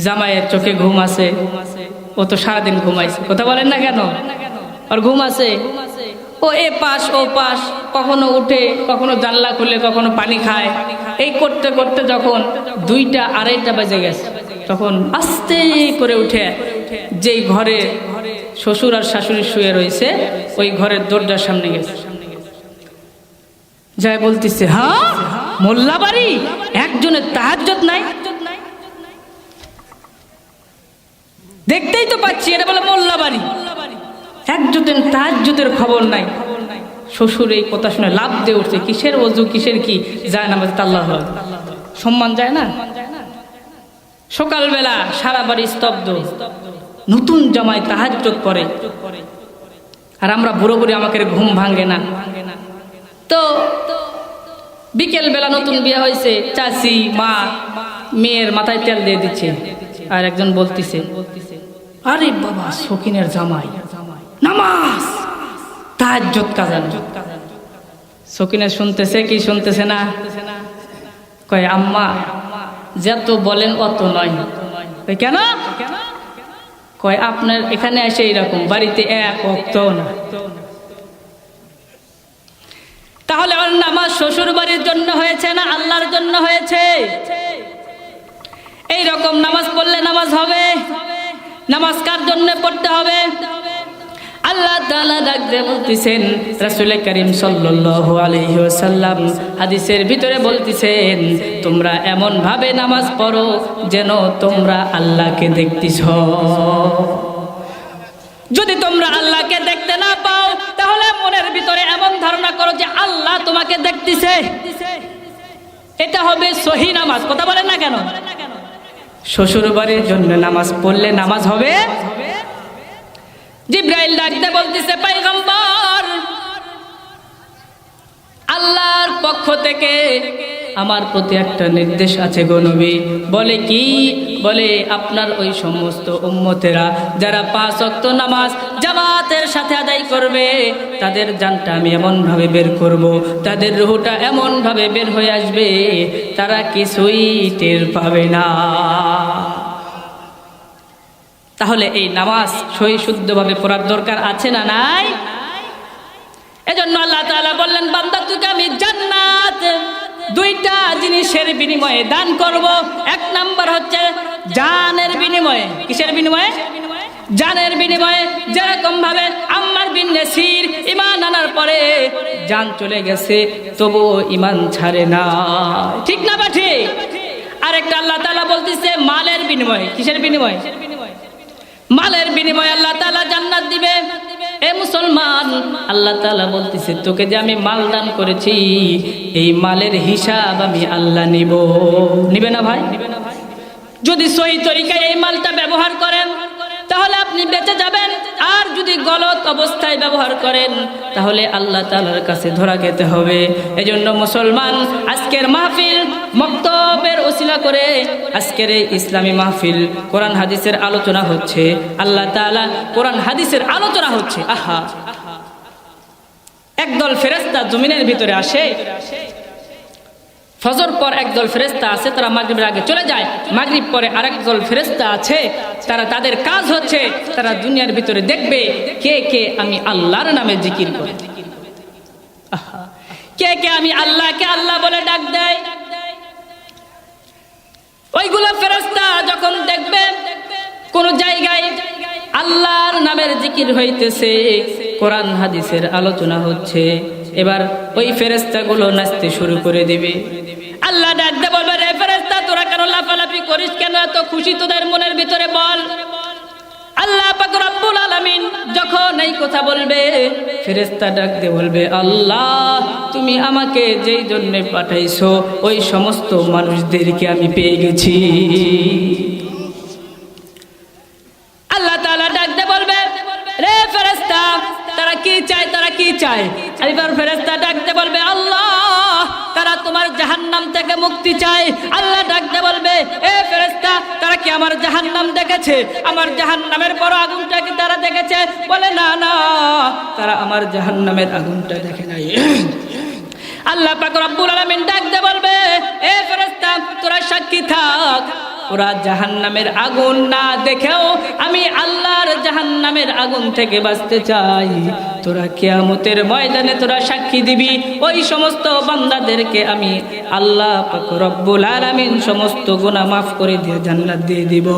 A: জামাইয়ের চোখে ঘুম আছে, ও তো সারাদিন ঘুমাইছে, কথা বলেন না কেন? আর ঘুম আছে, ও এ পাশ ও পাশ, কখনো উঠে, কখনো জানলা খুলে, কখনো পানি খায়। এই করতে করতে যখন 2টা 2:30 বেজে গেছে, তখন আস্তে করে উঠে যেই ঘরে শ্বশুর আর শাশুড়ি শুয়ে রয়েছে ওই ঘরের দরজার সামনে গেছে, যাই বলতেছে, হ্যাঁ মোল্লা বাড়ি, একজনের তাহাজ্জুদ নাই। দেখতেই তো পাচ্ছি এটা বলে মোল্লা বাড়ি, একজনের তাহাজ্জুদের খবর নাই। শ্বশুর এই কথা শুনে লাভ দিয়ে উঠছে, কিসের ওযু কিসের কি, যায় নামাজ আল্লাহ সম্মান যায় না। সকালবেলা সারা বাড়ি স্তব্ধ, নতুন জামাই তাহাজ্জুদ পড়ে, আর আমরা বুড়ো বুড়ি আমাকে ঘুম ভাঙে না। তো বিকেল বেলা নতুন বিয়ে হয়েছে, চাচি মা মেয়ের মাথায় তেল দিয়ে দিচ্ছে, আর একজন বলতেছে, আরে বাবা শৌখিনের জামাই নামাজ তাহাজ্জুদ কাজা। শৌখিনের শুনতেছে কি শুনতেছে না? কয় আম্মা যত বলেন অত নয়। কেন? কয় আপনার এখানে এসে এইরকম, বাড়িতে এক ওয়াক্তও না। তাহলে ওর নামাজ শ্বশুর বাড়ির জন্য হয়েছে না আল্লাহর জন্য হয়েছে? এই রকম নামাজ পড়লে নামাজ হবে। নামাজ কার জন্য পড়তে হবে? আল্লাহ তাআলা ডাকতে বলতেছেন, রাসূল করিম সাল্লাল্লাহু আলাইহি ওয়াসাল্লাম হাদিসের ভিতরে বলতেছেন, তোমরা এমন ভাবে নামাজ পড়ো যেন তোমরা আল্লাহকে দেখতেছ। যদি তোমরা আল্লাহকে দেখতে না পাও তাহলে মনের ভিতরে এমন ধারণা করো যে আল্লাহ তোমাকে দেখতেছে। এটা হবে সহি নামাজ, কথা বলেন না কেন? শ্বশুর বাড়ির জন্য নামাজ পড়লে নামাজ হবে। জিবরাইল ডাকতে বলতেছে, পয়গম্বর আল্লাহর পক্ষ থেকে আমার প্রতি একটা নির্দেশ আছে গো নবী। বলে কি? বলে আপনার ওই সমস্ত উম্মতেরা যারা 5 ওয়াক্ত নামাজ জামাতের সাথে আদায় করবে তাদের জানটা আমি এমন ভাবে বের করব, তাদের রূহটা এমন ভাবে বের হয়ে আসবে তারা কিছুই টের পাবে না। তাহলে এই নামাজ সহি শুদ্ধভাবে পড়ার দরকার আছে না নাই? এজন্য আল্লাহ তাআলা বললেন, বান্দা তোকে আমি জান্নাত 2টা জিনিসের বিনিময়ে দান করব। 1 নাম্বার হচ্ছে জানের বিনিময়ে। কিসের বিনিময়ে? জানের বিনিময়ে। যেরকম ভাবে আম্মার বিন নাসির ঈমান আনার পরে জান চলে গেছে তবুও ঈমান ছাড়ে না, ঠিক না বা ঠিক? আরেকটা আল্লাহ তাআলা বলতেছে মালের বিনিময়ে। কিসের বিনিময়ে? মালের বিনিময়ে আল্লাহ তাআলা জান্নাত দিবে। এ মুসলমান, আল্লাহ তাআলা বলতেছে তোকে যে আমি মাল দান করেছি এই মালের হিসাব আমি আল্লাহ নিব। নিবে না ভাই? যদি সহি তরিকায় এই মালটা ব্যবহার করেন তাহলে আপনি বেঁচে যাবেন, আর যদি গলত অবস্থায় ব্যবহার করেন তাহলে আল্লাহ তাআলার কাছে ধরা খেতে হবে। এজন্য মুসলমান, আজকের মাহফিল মক্তবের ওসিলা করে আজকের এই ইসলামী মাহফিল কোরআন হাদিসের আলোচনা হচ্ছে। আল্লাহ তাআলা কোরআন হাদিসের আলোচনা হচ্ছে। আহা, একদল ফেরেশতা জমিনের ভিতরে আসে, ফজর পর একদল ফেরেশতা আছে তারা মাগরিবের আগে চলে যায়, মাগরিব পরে আরেক দল ফেরেশতা আছে তারা তাদের কাজ হচ্ছে তারা দুনিয়ার ভিতরে দেখবে কে কে আমি আল্লাহর নামে জিকির করে, কে কে আমি আল্লাহকে আল্লাহ বলে ডাক দেয়। ওইগুলো ফেরেশতা যখন দেখবে কোন জায়গায় আল্লাহর নামের জিকির হইতেছে, কোরআন হাদিসের আলোচনা হচ্ছে, এবার ওই ফেরেশতাগুলো নাচতে শুরু করে দিবে। আল্লাহ ডাকতে বলবে, রে ফেরেশতা তোরা কেন লাফালাফি করিস কেন? এত খুশি তোদের মনের ভিতরে বল। আল্লাহ পাক রব্বুল আলামিন যখন এই কথা বলবে ফেরেশতা ডাকতে বলবে, আল্লাহ তুমি আমাকে যেই জন্য পাঠাইছো ওই সমস্ত মানুষদেরকে আমি পেয়ে গেছি। আল্লাহ তাআলা ডাকতে বলবে, রে ফেরেশতা তারা কি চায়? তারা কি চায়? এবার ফেরেশতা ডাকতে বলবে, আল্লাহ তারা তোমার জাহান্নাম থেকে মুক্তি চায়। আল্লাহ ডাকতে বলবে, এ ফেরেশতা তারা কি আমার জাহান্নাম দেখেছে? আমার জাহান্নামের বড় আগুনটা কি তারা দেখেছে? বলে না না, তারা আমার জাহান্নামের আগুনটা দেখে নাই। আল্লাহ পাক রব্বুল আলামিন ডাকতে বলবে, এ ফেরেশতা তোরা সাক্ষী থাক, ওরা জাহান্নামের আগুন না দেখেও আমি আল্লাহর জাহান্নামের আগুন থেকে বাঁচতে চাই। তোরা কিয়ামতের ময়দানে তোরা সাক্ষী দিবি, ওই সমস্ত বান্দাদেরকে আমি আল্লাহ পাক রব্বুল আলামিন সমস্ত গুনাহ মাফ করে দিয়ে জান্নাত দিয়ে দিব।